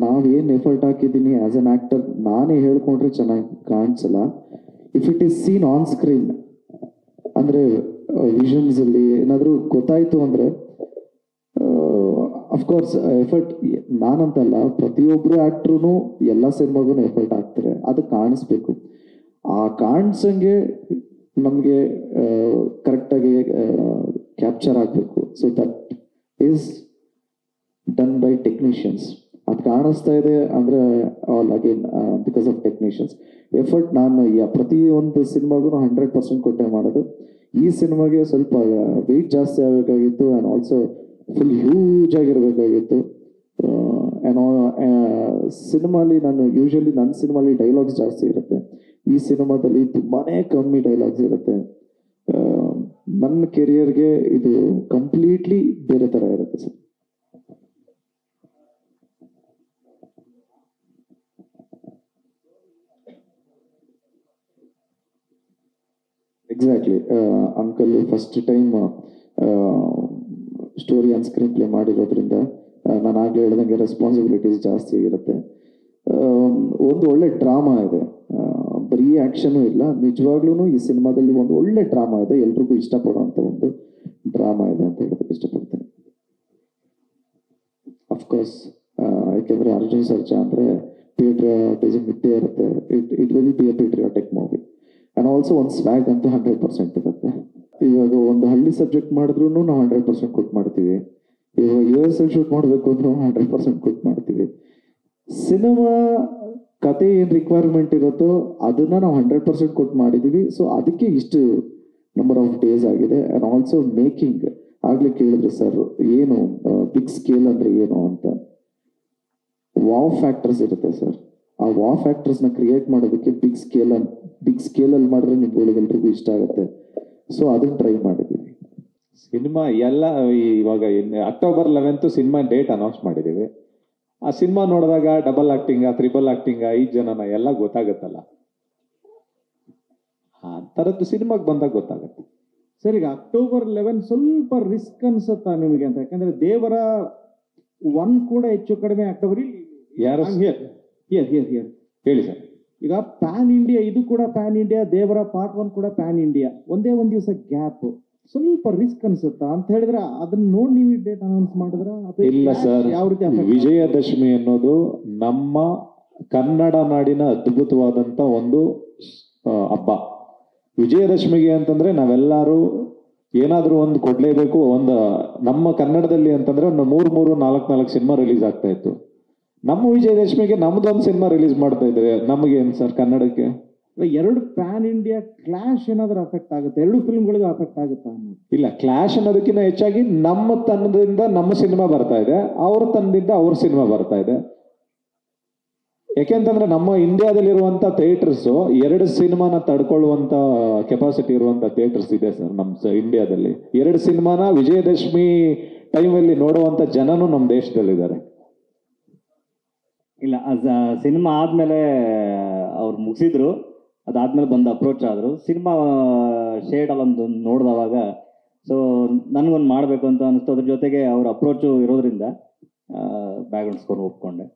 ನಾವೇನು ಎಫರ್ಟ್ ಹಾಕಿದ್ದೀನಿ ಆಸ್ ಅನ್ ಆಕ್ಟರ್ ನಾನೇ ಹೇಳ್ಕೊಂಡ್ರೆ ಚೆನ್ನಾಗಿ ಕಾಣಿಸಲ್ಲ. If it is seen on screen ಅಂದರೆ ವಿಷನ್ಸ್ ಅಲ್ಲಿ ಏನಾದರೂ ಗೊತ್ತಾಯ್ತು ಅಂದರೆ ಅಫ್ಕೋರ್ಸ್ ಎಫರ್ಟ್ ನಾನಂತಲ್ಲ, ಪ್ರತಿಯೊಬ್ಬರು ಆಕ್ಟ್ರು ಎಲ್ಲ ಸಿನಿಮಾಗೂ ಎಫರ್ಟ್ ಹಾಕ್ತಾರೆ. ಅದು ಕಾಣಿಸ್ಬೇಕು. ಆ ಕಾಣಿಸಂಗೆ ನಮಗೆ ಕರೆಕ್ಟಾಗಿ ಕ್ಯಾಪ್ಚರ್ ಆಗಬೇಕು. So that is done by technicians. ಅದು ಕಾಣಿಸ್ತಾ ಇದೆ ಅಂದರೆ all again because of technicians effort. ನಾನು ಪ್ರತಿಯೊಂದು ಸಿನಿಮಾಗೂ 100% ಕೊಟ್ಟೆ ಮಾಡೋದು. ಈ ಸಿನಿಮಾಗೆ ಸ್ವಲ್ಪ ವೆಯ್ಟ್ ಜಾಸ್ತಿ ಆಗಬೇಕಾಗಿತ್ತು. ಆ್ಯಂಡ್ ಆಲ್ಸೋ ಫುಲ್ ಹ್ಯೂಜ್ ಆಗಿರಬೇಕಾಗಿತ್ತು. ಏನೋ ಸಿನಿಮಾಲಿ ನಾನು ಯೂಶಲಿ ನನ್ನ ಸಿನಿಮಾಲಿ ಡೈಲಾಗ್ಸ್ ಜಾಸ್ತಿ ಇರುತ್ತೆ, ಈ ಸಿನಿಮಾದಲ್ಲಿ ತುಂಬಾನೇ ಕಮ್ಮಿ ಡೈಲಾಗ್ಸ್ ಇರುತ್ತೆ. ನನ್ನ ಕೆರಿಯರ್ಗೆ ಇದು ಕಂಪ್ಲೀಟ್ಲಿ ಬೇರೆ ಥರ ಇರುತ್ತೆ sir. Exactly, uncle first time story on screen play ಮಾಡಿರೋದ್ರಿಂದ ನಾನು ಆಗಲೇ ಹೇಳ್ದಂಗೆ ರೆಸ್ಪಾನ್ಸಿಬಿಲಿಟೀಸ್ ಜಾಸ್ತಿ ಇರುತ್ತೆ. ಒಂದು ಒಳ್ಳೆ ಡ್ರಾಮಾ ಇದೆ, ಬರೀ ಆ್ಯಕ್ಷನು ಇಲ್ಲ, ನಿಜವಾಗ್ಲೂ ಈ ಸಿನಿಮಾದಲ್ಲಿ ಒಂದು ಒಳ್ಳೆ ಡ್ರಾಮಾ ಇದೆ, ಎಲ್ರಿಗೂ ಇಷ್ಟಪಡುವಂಥ ಒಂದು ಡ್ರಾಮಾ ಇದೆ ಅಂತ ಹೇಳೋದಕ್ಕೆ ಇಷ್ಟಪಡ್ತೇನೆ. ಅಫ್ಕೋರ್ಸ್ ಯಾಕೆಂದರೆ ಅರ್ಜುನ್ ಸರ್ಜಾ ಅಂದರೆ ಪೇಟ್ರಿಯಾಟಿಸಮ್ ಇದ್ದೇ ಇರುತ್ತೆ. It will be A patriotic movie and also ಒಂದು ಸ್ವ್ಯಾಗ್ ಅಂತೂ 100% ಇರುತ್ತೆ. ಇವಾಗ ಒಂದು ಹಳ್ಳಿ ಸಬ್ಜೆಕ್ಟ್ ಮಾಡಿದ್ರು ನಾವು 100% ಕೊಟ್ಟು ಮಾಡ್ತೀವಿ. ಇವಾಗ US ಅಲ್ಲಿ ಶೂಟ್ ಮಾಡಬೇಕು ಅಂದ್ರೂ 100% ಕೊಟ್ಟು ಮಾಡ್ತೀವಿ. ಸಿನಿಮಾ ಕತೆ ಏನು ರಿಕ್ವೈರ್ಮೆಂಟ್ ಇರುತ್ತೋ ಅದನ್ನ ನಾವು 100% ಕೊಟ್ಟು ಮಾಡಿದ್ದೀವಿ. ಸೊ ಅದಕ್ಕೆ ಇಷ್ಟು ನಂಬರ್ ಆಫ್ ಡೇಸ್ ಆಗಿದೆ. ಆ್ಯಂಡ್ ಆಲ್ಸೋ ಮೇಕಿಂಗ್ ಆಗ್ಲೇ ಕೇಳಿದ್ರು ಸರ್ ಏನು ಬಿಗ್ ಸ್ಕೇಲ್ ಅಂದರೆ ಏನು ಅಂತ. ವಾವ್ ಫ್ಯಾಕ್ಟರ್ಸ್ ಇರುತ್ತೆ ಸರ್, ಆ ವಾವ್ ಫ್ಯಾಕ್ಟರ್ಸ್ನ ಕ್ರಿಯೇಟ್ ಮಾಡೋದಕ್ಕೆ ಬಿಗ್ ಸ್ಕೇಲಲ್ಲಿ ಮಾಡಿದ್ರೆ ನಿಮ್ಗಳಿಗೆಲ್ರಿಗೂ ಇಷ್ಟ ಆಗುತ್ತೆ. ಸೊ ಅದನ್ನ ಟ್ರೈ ಮಾಡಿದ್ದೀವಿ. ಸಿನಿಮಾ ಎಲ್ಲ ಇವಾಗ ಅಕ್ಟೋಬರ್ 11 ಸಿನಿಮಾ ಡೇಟ್ ಅನೌನ್ಸ್ ಮಾಡಿದ್ದೀವಿ. ಆ ಸಿನಿಮಾ ನೋಡಿದಾಗ ಡಬಲ್ ಆಕ್ಟಿಂಗ, ತ್ರಿಬಲ್ ಆಕ್ಟಿಂಗ, 5 ಜನನ ಎಲ್ಲ ಗೊತ್ತಾಗುತ್ತಲ್ಲ, ಆ ಥರದ್ದು ಸಿನಿಮಾಗೆ ಬಂದಾಗ ಗೊತ್ತಾಗುತ್ತೆ. ಸರ್, ಈಗ ಅಕ್ಟೋಬರ್ 11 ಸ್ವಲ್ಪ ರಿಸ್ಕ್ ಅನ್ಸುತ್ತಾ ನಿಮಗೆ ಅಂತ? ಯಾಕಂದ್ರೆ ದೇವರ 1 ಕೂಡ ಹೆಚ್ಚು ಕಡಿಮೆ ಅಕ್ಟೋಬರ್ ಯಾರು ಹೇಳಿ ಸರ್. ಈಗ ಪ್ಯಾನ್ ಇಂಡಿಯಾ, ಇದು ಕೂಡ ಪ್ಯಾನ್ ಇಂಡಿಯಾ, ದೇವರ ಪಾರ್ಟ್ 1 ಕೂಡ ಪ್ಯಾನ್ ಇಂಡಿಯಾ, ಒಂದೇ ಒಂದು ದಿವಸ ಗ್ಯಾಪ್, ಸ್ವಲ್ಪ ರಿಸ್ಕ್ ಅನ್ಸುತ್ತಾ ಅಂತ ಹೇಳಿದ್ರೆ ಅದನ್ನ ನೋಡಿ ನೀವು ಡೇಟ್ ಅನೌನ್ಸ್ ಮಾಡಿದ್ರ? ಇಲ್ಲ ಸರ್, ಯಾವ ರೀತಿ ವಿಜಯದಶಮಿ ಅನ್ನೋದು ನಮ್ಮ ಕನ್ನಡ ನಾಡಿನ ಅದ್ಭುತವಾದಂತ ಒಂದು ಹಬ್ಬ. ವಿಜಯದಶಮಿಗೆ ಅಂತಂದ್ರೆ ನಾವೆಲ್ಲರೂ ಏನಾದ್ರೂ ಒಂದು ಕೊಡ್ಲೇಬೇಕು. ಒಂದು ನಮ್ಮ ಕನ್ನಡದಲ್ಲಿ ಅಂತಂದ್ರೆ ಒಂದು 3-4 ಸಿನಿಮಾ ರಿಲೀಸ್ ಆಗ್ತಾ ಇತ್ತು. ನಮ್ಮ ವಿಜಯದಶಮಿಗೆ ನಮ್ದೊಂದು ಸಿನಿಮಾ ರಿಲೀಸ್ ಮಾಡ್ತಾ ಇದ್ರೆ ನಮಗೇನು ಸರ್ ಕನ್ನಡಕ್ಕೆ? ಎರಡು ಪ್ಯಾನ್ ಇಂಡಿಯಾ ಕ್ಲಾಶ್ ಏನಾದ್ರೂ ಅಫೆಕ್ಟ್ ಆಗುತ್ತೆ? ಎರಡು ಫಿಲ್ಮ್ಗಳಿಗೆ ಅಫೆಕ್ಟ್ ಆಗುತ್ತಾ? ಇಲ್ಲ, ಕ್ಲಾಶ್ ಅನ್ನೋದಕ್ಕಿಂತ ಹೆಚ್ಚಾಗಿ ನಮ್ಮ ತಂಡದಿಂದ ನಮ್ಮ ಸಿನಿಮಾ ಬರ್ತಾ ಇದೆ, ಅವ್ರ ತಂಡದಿಂದ ಅವ್ರ ಸಿನಿಮಾ ಬರ್ತಾ ಇದೆ. ಯಾಕೆಂತಂದ್ರೆ ನಮ್ಮ ಇಂಡಿಯಾದಲ್ಲಿರುವಂತ ಥಿಯೇಟರ್ಸ್ 2 ಸಿನಿಮಾನ ತಡ್ಕೊಳ್ಳುವಂತ ಕೆಪಾಸಿಟಿ ಇರುವಂತ ಥಿಯೇಟರ್ಸ್ ಇದೆ ಸರ್ ನಮ್ಮ ಇಂಡಿಯಾದಲ್ಲಿ. 2 ಸಿನಿಮಾನ ವಿಜಯದಶಮಿ ಟೈಮಲ್ಲಿ ನೋಡುವಂತ ಜನನು ನಮ್ಮ ದೇಶದಲ್ಲಿದ್ದಾರೆ. ಇಲ್ಲ, ಸಿನಿಮಾ ಆದಮೇಲೆ ಅವ್ರು ಮುಗಿಸಿದ್ರು, ಅದಾದ್ಮೇಲೆ ಬಂದು ಅಪ್ರೋಚ್ ಆದರು. ಸಿನಿಮಾ ಶೇಡಲ್ಲಿ ಒಂದು ನೋಡಿದವಾಗ ಸೊ ನನಗೊಂದು ಮಾಡಬೇಕು ಅಂತ ಅನಿಸ್ತು. ಅದ್ರ ಜೊತೆಗೆ ಅವ್ರ ಅಪ್ರೋಚು ಇರೋದ್ರಿಂದ ಬ್ಯಾಕ್ಗ್ರೌಂಡ್ ಸ್ಕೋರ್ ಒಪ್ಕೊಂಡೆ.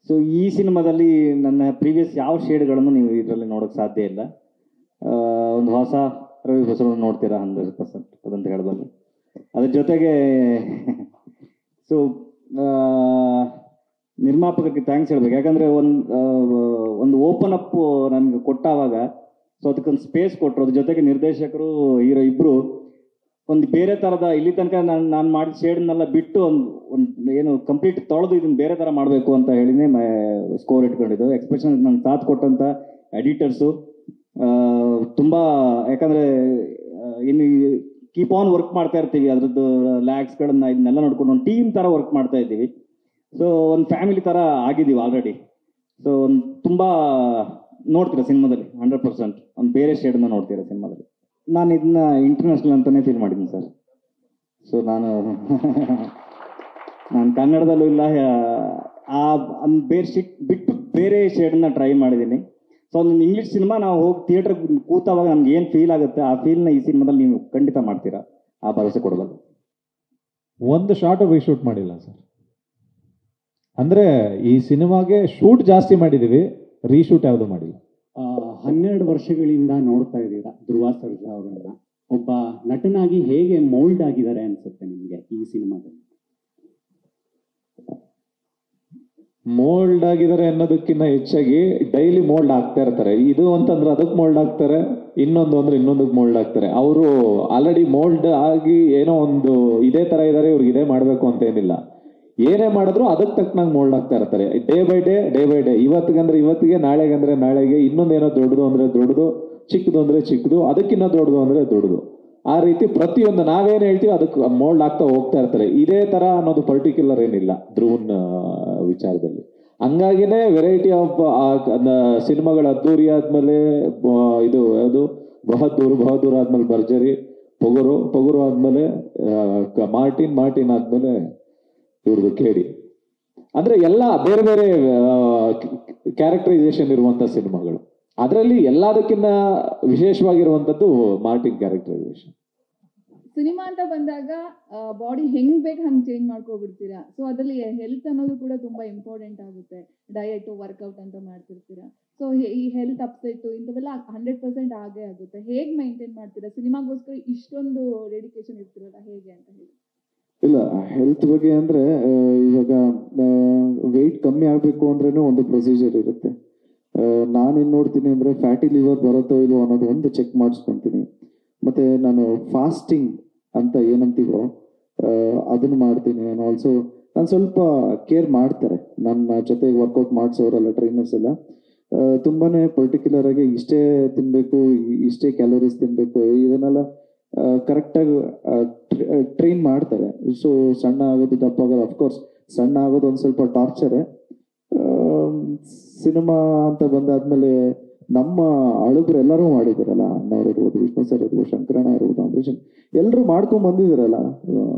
ಸೊ ಈ ಸಿನಿಮಾದಲ್ಲಿ ನನ್ನ ಪ್ರೀವಿಯಸ್ ಯಾವ ಶೇಡ್ಗಳನ್ನು ನೀವು ಇದರಲ್ಲಿ ನೋಡೋಕ್ಕೆ ಸಾಧ್ಯ ಇಲ್ಲ. ಒಂದು ಹೊಸ ರವಿ ಬಸವಣ್ಣ ನೋಡ್ತೀರಾ 100% ಅದಂತ ಹೇಳ್ಬಲ್ಲೆ. ಅದ್ರ ಜೊತೆಗೆ ಸೊ ನಿರ್ಮಾಪಕರಿಗೆ ಥ್ಯಾಂಕ್ಸ್ ಹೇಳ್ಬೇಕು. ಯಾಕಂದರೆ ಒಂದು ಓಪನ್ ಅಪ್ ನನಗೆ ಕೊಟ್ಟಾವಾಗ ಸೊ ಅದಕ್ಕೊಂದು ಸ್ಪೇಸ್ ಕೊಟ್ಟರು. ಅದ್ರ ಜೊತೆಗೆ ನಿರ್ದೇಶಕರು ಹೀರೋ ಇಬ್ಬರು ಒಂದು ಬೇರೆ ಥರದ, ಇಲ್ಲಿ ತನಕ ನಾನು ಮಾಡಿದ ಶೇಡ್ನೆಲ್ಲ ಬಿಟ್ಟು ಒಂದು ಏನು ಕಂಪ್ಲೀಟ್ ತೊಳೆದು ಇದನ್ನು ಬೇರೆ ಥರ ಮಾಡಬೇಕು ಅಂತ ಹೇಳಿನೇ ಸ್ಕೋರ್ ಇಟ್ಕೊಂಡಿದ್ದು. ಎಕ್ಸ್ಪ್ರೆಷನ್ ನಂಗೆ ಸಾಥ್ ಕೊಟ್ಟಂಥ ಎಡಿಟರ್ಸು ತುಂಬ, ಯಾಕಂದರೆ ಇನ್ನು ಕೀಪ್ ಆನ್ ವರ್ಕ್ ಮಾಡ್ತಾ ಇರ್ತೀವಿ, ಅದ್ರದ್ದು ಲ್ಯಾಗ್ಸ್ಗಳನ್ನ ಇದನ್ನೆಲ್ಲ ನೋಡ್ಕೊಂಡು ಒಂದು ಟೀಮ್ ಥರ ವರ್ಕ್ ಮಾಡ್ತಾ ಇದ್ದೀವಿ. ಸೊ ಒಂದು ಫ್ಯಾಮಿಲಿ ಥರ ಆಗಿದ್ದೀವಿ ಆಲ್ರೆಡಿ. ಸೊ ಒಂದು ತುಂಬ ನೋಡ್ತೀರಾ ಸಿನಿಮಾದಲ್ಲಿ 100% ಒಂದು ಬೇರೆ ಶೇಡನ್ನ ನೋಡ್ತೀರಾ ಸಿನಿಮಾದಲ್ಲಿ. ನಾನು ಇದನ್ನ ಇಂಟರ್ನ್ಯಾಷನಲ್ ಅಂತಲೇ ಫೀಲ್ ಮಾಡಿದ್ದೀನಿ ಸರ್. ಸೊ ನಾನು ಕನ್ನಡದಲ್ಲೂ ಇಲ್ಲ, ಬೇರೆ ಬಿಟ್ಟು ಬೇರೆ ಶೇಡನ್ನ ಟ್ರೈ ಮಾಡಿದ್ದೀನಿ. ಸೊ ಒಂದು ಇಂಗ್ಲೀಷ್ ಸಿನಿಮಾ ನಾವು ಹೋಗಿ ಥಿಯೇಟ್ರಿಗೆ ಕೂತಾವಾಗ ನಮ್ಗೆ ಏನು ಫೀಲ್ ಆಗುತ್ತೆ ಆ ಫೀಲ್ನ ಈ ಸಿನಿಮಾದಲ್ಲಿ ನೀವು ಖಂಡಿತ ಮಾಡ್ತೀರಾ, ಆ ಭರವಸೆ ಕೊಡಬಲ್ಲ. ಒಂದು ಶಾರ್ಟ್ ರೀಶೂಟ್ ಮಾಡಿಲ್ಲ ಸರ್. ಅಂದ್ರೆ ಈ ಸಿನಿಮಾಗೆ ಶೂಟ್ ಜಾಸ್ತಿ ಮಾಡಿದೀವಿ, ರೀಶೂಟ್ ಯಾವುದು ಮಾಡಿಲ್ಲ. 12 ವರ್ಷಗಳಿಂದ ನೋಡ್ತಾ ಇದ್ದೀರಾ ಧ್ರುವ ಸರ್ಜಾ ಅವರನ್ನ. ಒಬ್ಬ ನಟನಾಗಿ ಹೇಗೆ ಮೋಲ್ಡ್ ಆಗಿದ್ದಾರೆ ಅನ್ಸುತ್ತೆ ನಿಮಗೆ ಈ ಸಿನಿಮಾದಲ್ಲಿ? ಮೋಲ್ಡ್ ಆಗಿದ್ದಾರೆ ಅನ್ನೋದಕ್ಕಿಂತ ಹೆಚ್ಚಾಗಿ ಡೈಲಿ ಮೋಲ್ಡ್ ಆಗ್ತಾ ಇರ್ತಾರೆ. ಇದು ಅಂತಂದ್ರೆ ಅದಕ್ಕೆ ಮೋಲ್ಡ್ ಆಗ್ತಾರೆ, ಇನ್ನೊಂದು ಅಂದ್ರೆ ಇನ್ನೊಂದಕ್ಕೆ ಮೋಲ್ಡ್ ಆಗ್ತಾರೆ. ಅವರು ಆಲ್ರೆಡಿ ಮೋಲ್ಡ್ ಆಗಿ ಏನೋ ಒಂದು ಇದೇ ತರ ಇದ್ದಾರೆ, ಇವ್ರಿಗೆ ಇದೇ ಮಾಡಬೇಕು ಅಂತ ಏನಿಲ್ಲ. ಏನೇ ಮಾಡಿದ್ರು ಅದಕ್ಕೆ ತಕ್ಕನಾಗಿ ಮೋಲ್ಡ್ ಆಗ್ತಾ ಇರ್ತಾರೆ. ಡೇ ಬೈ ಡೇ ಇವತ್ತಿಗಂದ್ರೆ ಇವತ್ತಿಗೆ, ನಾಳೆಗಂದ್ರೆ ನಾಳೆಗೆ, ಇನ್ನೊಂದೇನೋ ದೊಡ್ಡದು ಅಂದ್ರೆ ದೊಡ್ಡದು. ಚಿಕ್ಕದು ಅಂದ್ರೆ ಚಿಕ್ಕದು, ಅದಕ್ಕಿಂತ ದೊಡ್ಡದು ಅಂದ್ರೆ ದೊಡ್ಡದು. ಆ ರೀತಿ ಪ್ರತಿಯೊಂದು ನಾವೇನು ಹೇಳ್ತೀವಿ ಅದಕ್ಕೆ ಮೋಲ್ಡ್ ಆಗ್ತಾ ಹೋಗ್ತಾ ಇರ್ತಾರೆ. ಇದೇ ತರ ಅನ್ನೋದು ಪರ್ಟಿಕ್ಯುಲರ್ ಏನಿಲ್ಲ ಧ್ರುವನ್ ವಿಚಾರದಲ್ಲಿ. ಹಂಗಾಗಿನೇ ವೆರೈಟಿ ಆಫ್ ಸಿನಿಮಾಗಳು ಅದ್ದೂರಿ ಆದ್ಮೇಲೆ ಇದು ಯಾವುದು ಬಹದ್ದೂರ್ ಆದ್ಮೇಲೆ ಭರ್ಜರಿ, ಪೊಗರು ಆದ್ಮೇಲೆ ಮಾರ್ಟಿನ್ ಆದ್ಮೇಲೆ ಇವ್ರದ್ದು ಕೇಡಿ. ಅಂದ್ರೆ ಎಲ್ಲ ಬೇರೆ ಬೇರೆ ಕ್ಯಾರೆಕ್ಟರೈಸೇಷನ್ ಇರುವಂತ ಸಿನಿಮಾಗಳು. ಅದರಲ್ಲಿ ಎಲ್ಲದಕ್ಕಿಂತ ವಿಶೇಷವಾಗಿರುವಂತದ್ದು ಮಾರ್ಟಿನ್ ಕ್ಯಾರೆಕ್ಟರೈಸೇಷನ್. ಸಿನಿಮಾ ಅಂತ ಬಂದಾಗ ಬಾಡಿ ಹೆಂಗ್ ಬೇಕು ಹಂಗೆ ಚೇಂಜ್ ಮಾಡ್ಕೊಬಿಡ್ತೀರಾ. ಸೊ ಅದರಲ್ಲಿ ಹೆಲ್ತ್ ಅನ್ನೋದು ಕೂಡ ತುಂಬಾ ಇಂಪಾರ್ಟೆಂಟ್ ಆಗುತ್ತೆ. ಡಯಟ್, ವರ್ಕೌಟ್ ಅಂತ ಮಾಡ್ತಿರ್ತೀರಾ. ಸೊ ಈ ಹೆಲ್ತ್ ಅಪ್ಸೆಟ್ಟು ಇಂಥವೆಲ್ಲ 100% ಆಗೇ ಆಗುತ್ತೆ. ಹೇಗೆ ಮೈಂಟೈನ್ ಮಾಡ್ತೀರಾ? ಸಿನಿಮಾಗೋಸ್ಕರ ಇಷ್ಟೊಂದು ಡೆಡಿಕೇಶನ್ ಇರ್ತಿರಲ್ಲ, ಹೇಗೆ ಅಂತ ಹೇಳಿ. ಇಲ್ಲ, ಹೆಲ್ತ್ ಬಗ್ಗೆ ಅಂದ್ರೆ ಇವಾಗ ವೆಯ್ಟ್ ಕಮ್ಮಿ ಆಗಬೇಕು ಅಂದ್ರೇನು ಒಂದು ಪ್ರೊಸೀಜರ್ ಇರುತ್ತೆ. ನಾನೇನು ನೋಡ್ತೀನಿ ಅಂದರೆ ಫ್ಯಾಟಿ ಲಿವರ್ ಬರುತ್ತೋ ಇಲ್ವೋ ಅನ್ನೋದು ಒಂದು ಚೆಕ್ ಮಾಡಿಸ್ಕೊತೀನಿ. ಮತ್ತು ನಾನು ಫಾಸ್ಟಿಂಗ್ ಅಂತ ಏನಂತೀವೋ ಅದನ್ನು ಮಾಡ್ತೀನಿ. ಆ್ಯಂಡ್ ಆಲ್ಸೋ ನಾನು ಸ್ವಲ್ಪ ಕೇರ್ ಮಾಡ್ತಾರೆ ನನ್ನ ಜೊತೆಗೆ ವರ್ಕೌಟ್ ಮಾಡಿಸೋರೆಲ್ಲ, ಟ್ರೈನರ್ಸ್ ಎಲ್ಲ ತುಂಬಾ ಪರ್ಟಿಕ್ಯುಲರ್ ಆಗಿ ಇಷ್ಟೇ ತಿನ್ನಬೇಕು, ಇಷ್ಟೇ ಕ್ಯಾಲೋರೀಸ್ ತಿನ್ನಬೇಕು, ಇದನ್ನೆಲ್ಲ ಕರೆಕ್ಟಾಗಿ ಟ್ರೈನ್ ಮಾಡ್ತಾರೆ. ಸೊ ಸಣ್ಣ ಆಗೋದು, ದಪ್ಪ ಆಗೋದು, ಅಫ್ಕೋರ್ಸ್ ಸಣ್ಣ ಆಗೋದು ಒಂದು ಸ್ವಲ್ಪ ಟಾರ್ಚರೇ. ಸಿನಿಮಾ ಅಂತ ಬಂದಾದ್ಮೇಲೆ ನಮ್ಮ ಅಳುಬ್ರು ಎಲ್ಲರೂ ಮಾಡಿದಾರಲ್ಲ, ಅಣ್ಣವ್ರು ಇರ್ಬೋದು, ವಿಷ್ಣು ಸರ್ ಇರ್ಬೋದು, ಶಂಕರಣ್ಣ ಇರ್ಬೋದು, ಅಂಬರೀಷ್, ಎಲ್ಲರೂ ಮಾಡ್ಕೊಂಡ್ ಬಂದಿದಾರಲ್ಲ.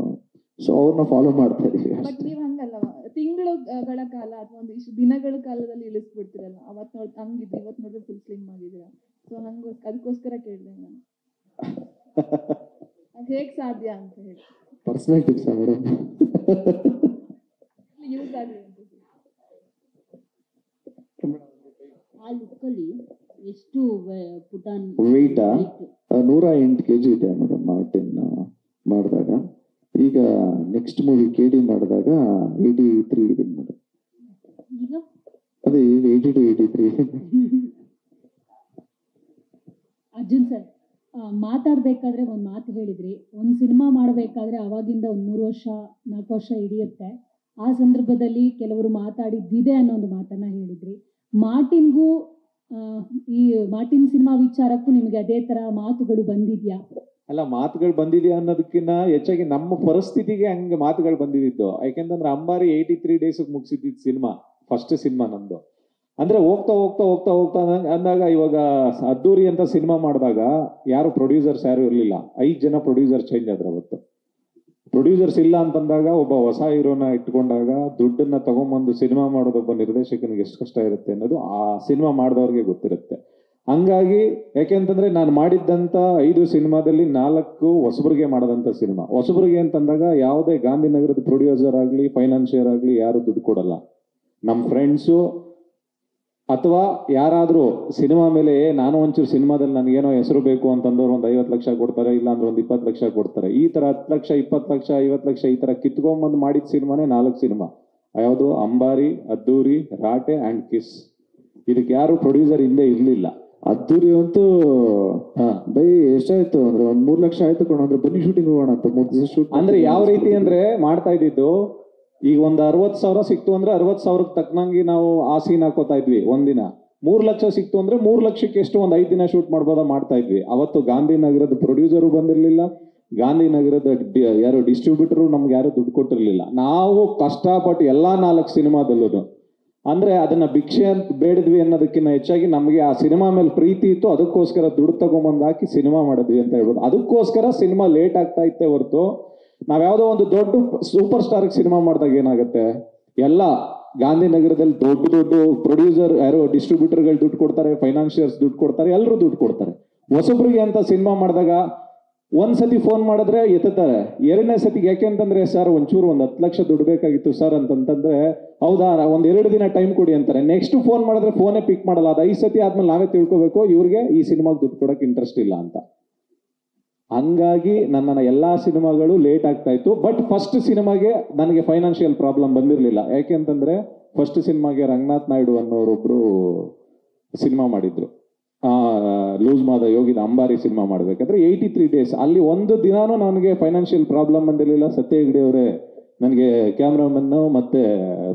ಸೊ ಅವ್ರನ್ನ ಫಾಲೋ ಮಾಡ್ತಾ ಇದೀವಿ. ಬಟ್ ನೀವು ಹಂಗಲ್ಲ, ತಿಂಗಳುಗಳ ಕಾಲ ಅಥವಾ ಒಂದು ಇಷ್ಟು ದಿನಗಳ ಕಾಲದಲ್ಲಿ ಇಳಿಸ್ಬಿಡ್ತೀರಲ್ಲ. ಅವತ್ತು ನೋಡಿ ಹಂಗಿದ್ದು, ಇವತ್ತು ನೋಡಿದ್ರೆ ಫುಲ್ ಸ್ಲಿಮ್ ಆಗಿದ್ದೀರಾ. ಸೊ ಅದಕ್ಕೋಸ್ಕರ ಕೇಳಿದೆ ನಾನು, ಅದು ಹೇಗೆ ಸಾಧ್ಯ ಅಂತ ಹೇಳಿ. ಪರ್ಸನಲ್ ಟಿಪ್ಸ್ ಮೇಡಮ್, ಯೂಸ್ ಆಗಲಿ ಅಂತ. ಆ ಲುಕ್ಕಲ್ಲಿ ಎಷ್ಟು ಪುಟಾನ್ ವೆಯ್ಟಾ 108 kg ಇದೆ ಮೇಡಮ್ ಮಾರ್ಟಿನ್ ಮಾಡಿದಾಗ. ಈಗ ನೆಕ್ಸ್ಟ್ ಮೂವಿ KD ಮಾಡಿದಾಗ 83 ಇದೆ ಮೇಡಮ್. ಈಗ ಅದೇ 80 to 83. ಅರ್ಜುನ್ ಸರ್, ಮಾತಾಡ್ಬೇಕಾದ್ರೆ ಒಂದು ಮಾತು ಹೇಳಿದ್ರಿ, ಒಂದು ಸಿನಿಮಾ ಮಾಡಬೇಕಾದ್ರೆ ಅವಾಗಿಂದ ಒಂದು 3 ವರ್ಷ 4 ವರ್ಷ ಹಿಡಿಯುತ್ತೆ. ಆ ಸಂದರ್ಭದಲ್ಲಿ ಕೆಲವರು ಮಾತಾಡಿದ್ದಿದೆ ಅನ್ನೋ ಒಂದು ಮಾತನ್ನ ಹೇಳಿದ್ರಿ. ಮಾರ್ಟಿನ್ಗೂ ಈ ಮಾರ್ಟಿನ್ ಸಿನಿಮಾ ವಿಚಾರಕ್ಕೂ ನಿಮಗೆ ಅದೇ ತರ ಮಾತುಗಳು ಬಂದಿದ್ಯಾ? ಅಲ್ಲ, ಮಾತುಗಳು ಬಂದಿದ್ಯಾ ಅನ್ನೋದಕ್ಕಿಂತ ಹೆಚ್ಚಾಗಿ ನಮ್ಮ ಪರಿಸ್ಥಿತಿಗೆ ಹಂಗೆ ಮಾತುಗಳು ಬಂದಿದ್ದು. ಯಾಕೆಂತಂದ್ರೆ ಅಂಬಾರಿ 83 days ಮುಗಿಸಿದ್ದಿದ್ದು ಸಿನಿಮಾ, ಫಸ್ಟ್ ಸಿನಿಮಾ ನಂದು. ಅಂದ್ರೆ ಹೋಗ್ತಾ ಹೋಗ್ತಾ ಹೋಗ್ತಾ ಹೋಗ್ತಾ ಅಂದಾಗ ಇವಾಗ ಅದ್ದೂರಿ ಅಂತ ಸಿನಿಮಾ ಮಾಡಿದಾಗ ಯಾರು ಪ್ರೊಡ್ಯೂಸರ್ಸ್ ಯಾರು ಇರಲಿಲ್ಲ. 5 ಜನ ಪ್ರೊಡ್ಯೂಸರ್ ಚೇಂಜ್ ಆದ್ರೆ. ಅವತ್ತು ಪ್ರೊಡ್ಯೂಸರ್ಸ್ ಇಲ್ಲ ಅಂತಂದಾಗ ಒಬ್ಬ ಹೊಸ ಹೀರೋನ ಇಟ್ಕೊಂಡಾಗ ದುಡ್ಡನ್ನ ತಗೊಂಬಂದು ಸಿನಿಮಾ ಮಾಡೋದು ಒಬ್ಬ ನಿರ್ದೇಶಕನಿಗೆ ಎಷ್ಟು ಕಷ್ಟ ಇರುತ್ತೆ ಅನ್ನೋದು ಆ ಸಿನಿಮಾ ಮಾಡಿದವ್ರಿಗೆ ಗೊತ್ತಿರುತ್ತೆ. ಹಂಗಾಗಿ ಯಾಕೆಂತಂದ್ರೆ ನಾನು ಮಾಡಿದ್ದಂತ 5 ಸಿನಿಮಾದಲ್ಲಿ 4 ಹೊಸಬರಿಗೆ ಮಾಡದಂತ ಸಿನಿಮಾ. ಹೊಸಬರಿಗೆ ಅಂತಂದಾಗ ಯಾವುದೇ ಗಾಂಧಿನಗರದ ಪ್ರೊಡ್ಯೂಸರ್ ಆಗಲಿ, ಫೈನಾನ್ಷಿಯರ್ ಆಗಲಿ ಯಾರು ದುಡ್ಡು ಕೊಡಲ್ಲ. ನಮ್ಮ ಫ್ರೆಂಡ್ಸು ಅಥವಾ ಯಾರಾದರೂ ಸಿನಿಮಾ ಮೇಲೆ ನಾನು ಒಂಚೂರು ಸಿನಿಮಾದಲ್ಲಿ ನನಗೇನೋ ಹೆಸರು ಬೇಕು ಅಂತಂದವ್ರು ಒಂದು 50 ಲಕ್ಷ ಕೊಡ್ತಾರೆ, ಇಲ್ಲಾಂದ್ರೆ ಒಂದು 20 ಲಕ್ಷ ಕೊಡ್ತಾರೆ. ಈ ತರ 10 ಲಕ್ಷ 20 ಲಕ್ಷ 50 ಲಕ್ಷ ಈ ತರ ಕಿತ್ಕೊಂಡ್ಬಂದು ಮಾಡಿದ ಸಿನಿಮಾನೇ 4 ಸಿನಿಮಾ. ಯಾವುದು? ಅಂಬಾರಿ, ಅದ್ದೂರಿ, ರಾಟೆ ಅಂಡ್ ಕಿಸ್. ಇದಕ್ಕೆ ಯಾರು ಪ್ರೊಡ್ಯೂಸರ್ ಹಿಂದೆ ಇರ್ಲಿಲ್ಲ. ಅದ್ದೂರಿ ಅಂತೂ ಬೈ ಎಷ್ಟಾಯ್ತು ಅಂದ್ರೆ 1 3 ಲಕ್ಷ ಆಯ್ತು ಕೊಡ, ಅಂದ್ರೆ ಬನ್ನಿ ಶೂಟಿಂಗ್ ಹೋಗೋಣ ಅಂತ 3 ದಿವಸ ಶೂಟ್. ಅಂದ್ರೆ ಯಾವ ರೀತಿ ಅಂದ್ರೆ ಮಾಡ್ತಾ ಇದ್ದಿದ್ದು, ಈಗ ಒಂದು 60,000 ಸಿಕ್ತು ಅಂದ್ರೆ 60,000ಕ್ಕೆ ತಕ್ಕನಂಗೆ ನಾವು ಆ ಸೀನ್ ಹಾಕೋತಾ ಇದ್ವಿ. ಒಂದಿನ 3 ಲಕ್ಷ ಸಿಕ್ತು ಅಂದ್ರೆ 3 ಲಕ್ಷಕ್ಕೆ ಎಷ್ಟು ಒಂದು 5 ದಿನ ಶೂಟ್ ಮಾಡ್ಬೋದಾ ಮಾಡ್ತಾ ಇದ್ವಿ. ಅವತ್ತು ಗಾಂಧಿನಗರದ ಪ್ರೊಡ್ಯೂಸರು ಬಂದಿರಲಿಲ್ಲ, ಗಾಂಧಿನಗರದ ಯಾರು ಡಿಸ್ಟ್ರಿಬ್ಯೂಟರು ನಮ್ಗೆ ಯಾರು ದುಡ್ಡು ಕೊಟ್ಟಿರ್ಲಿಲ್ಲ. ನಾವು ಕಷ್ಟಪಟ್ಟು ಎಲ್ಲಾ 4 ಸಿನಿಮಾದಲ್ಲೂ ಅಂದ್ರೆ ಅದನ್ನ ಭಿಕ್ಷೆ ಅಂತ ಬೇಡಿದ್ವಿ ಅನ್ನೋದಕ್ಕಿಂತ ಹೆಚ್ಚಾಗಿ ನಮಗೆ ಆ ಸಿನಿಮಾ ಮೇಲೆ ಪ್ರೀತಿ ಇತ್ತು. ಅದಕ್ಕೋಸ್ಕರ ದುಡ್ಡು ತಗೊಂಬಂದು ಹಾಕಿ ಸಿನಿಮಾ ಮಾಡಿದ್ವಿ ಅಂತ ಹೇಳ್ಬೋದು. ಅದಕ್ಕೋಸ್ಕರ ಸಿನಿಮಾ ಲೇಟ್ ಆಗ್ತಾ ಇತ್ತೆ ಹೊರತು ನಾವ್ಯಾವುದೋ ಒಂದು ದೊಡ್ಡ ಸೂಪರ್ ಸ್ಟಾರ್ ಸಿನಿಮಾ ಮಾಡಿದಾಗ ಏನಾಗುತ್ತೆ, ಎಲ್ಲ ಗಾಂಧಿನಗರದಲ್ಲಿ ದೊಡ್ಡ ದೊಡ್ಡ ಪ್ರೊಡ್ಯೂಸರ್ ಯಾರು ಡಿಸ್ಟ್ರಿಬ್ಯೂಟರ್ಗಳು ದುಡ್ಡು ಕೊಡ್ತಾರೆ, ಫೈನಾನ್ಷಿಯರ್ಸ್ ದುಡ್ಡು ಕೊಡ್ತಾರೆ, ಎಲ್ಲರೂ ದುಡ್ಡು ಕೊಡ್ತಾರೆ. ಹೊಸಬ್ರಿಗೆ ಅಂತ ಸಿನಿಮಾ ಮಾಡಿದಾಗ ಒಂದ್ಸತಿ ಫೋನ್ ಮಾಡಿದ್ರೆ ಎತ್ತುತ್ತಾರೆ, 2ನೇ ಸತಿಗೆ ಯಾಕೆ ಅಂತಂದ್ರೆ ಸರ್ ಒಂಚೂರು ಒಂದು 10 ಲಕ್ಷ ದುಡ್ಡು ಬೇಕಾಗಿತ್ತು ಸರ್ ಅಂತಂತಂದ್ರೆ ಹೌದಾ ಒಂದು 2 ದಿನ ಟೈಮ್ ಕೊಡಿ ಅಂತಾರೆ. ನೆಕ್ಸ್ಟ್ ಫೋನ್ ಮಾಡಿದ್ರೆ ಫೋನೇ ಪಿಕ್ ಮಾಡಲ್ಲ. ಅದು 5 ಸತಿ ಆದ್ಮೇಲೆ ನಾವೇ ತಿಳ್ಕೊಬೇಕು ಇವ್ರಿಗೆ ಈ ಸಿನಿಮಾಗೆ ದುಡ್ಡು ಕೊಡಕ್ಕೆ ಇಂಟ್ರೆಸ್ಟ್ ಇಲ್ಲ ಅಂತ. ಹಂಗಾಗಿ ನನ್ನ ಎಲ್ಲಾ ಸಿನಿಮಾಗಳು ಲೇಟ್ ಆಗ್ತಾ ಇತ್ತು. ಬಟ್ ಫಸ್ಟ್ ಸಿನಿಮಾಗೆ ನನಗೆ ಫೈನಾನ್ಷಿಯಲ್ ಪ್ರಾಬ್ಲಮ್ ಬಂದಿರಲಿಲ್ಲ. ಯಾಕೆ ಅಂತಂದ್ರೆ ಫಸ್ಟ್ ಸಿನಿಮಾಗೆ ರಂಗನಾಥ್ ನಾಯ್ಡು ಅನ್ನೋರೊಬ್ರು ಸಿನಿಮಾ ಮಾಡಿದ್ರು, ಲೂಸ್ ಮಾದ ಯೋಗಿದ ಅಂಬಾರಿ ಸಿನಿಮಾ ಮಾಡ್ಬೇಕಾದ್ರೆ 83 days ಅಲ್ಲಿ ಒಂದು ದಿನಾನು ನನಗೆ ಫೈನಾನ್ಷಿಯಲ್ ಪ್ರಾಬ್ಲಮ್ ಬಂದಿರಲಿಲ್ಲ. ಸತ್ಯ ಹೆಗ್ಡೆ ಅವರೇ ನನಗೆ ಕ್ಯಾಮ್ರಾಮನ್ನು ಮತ್ತೆ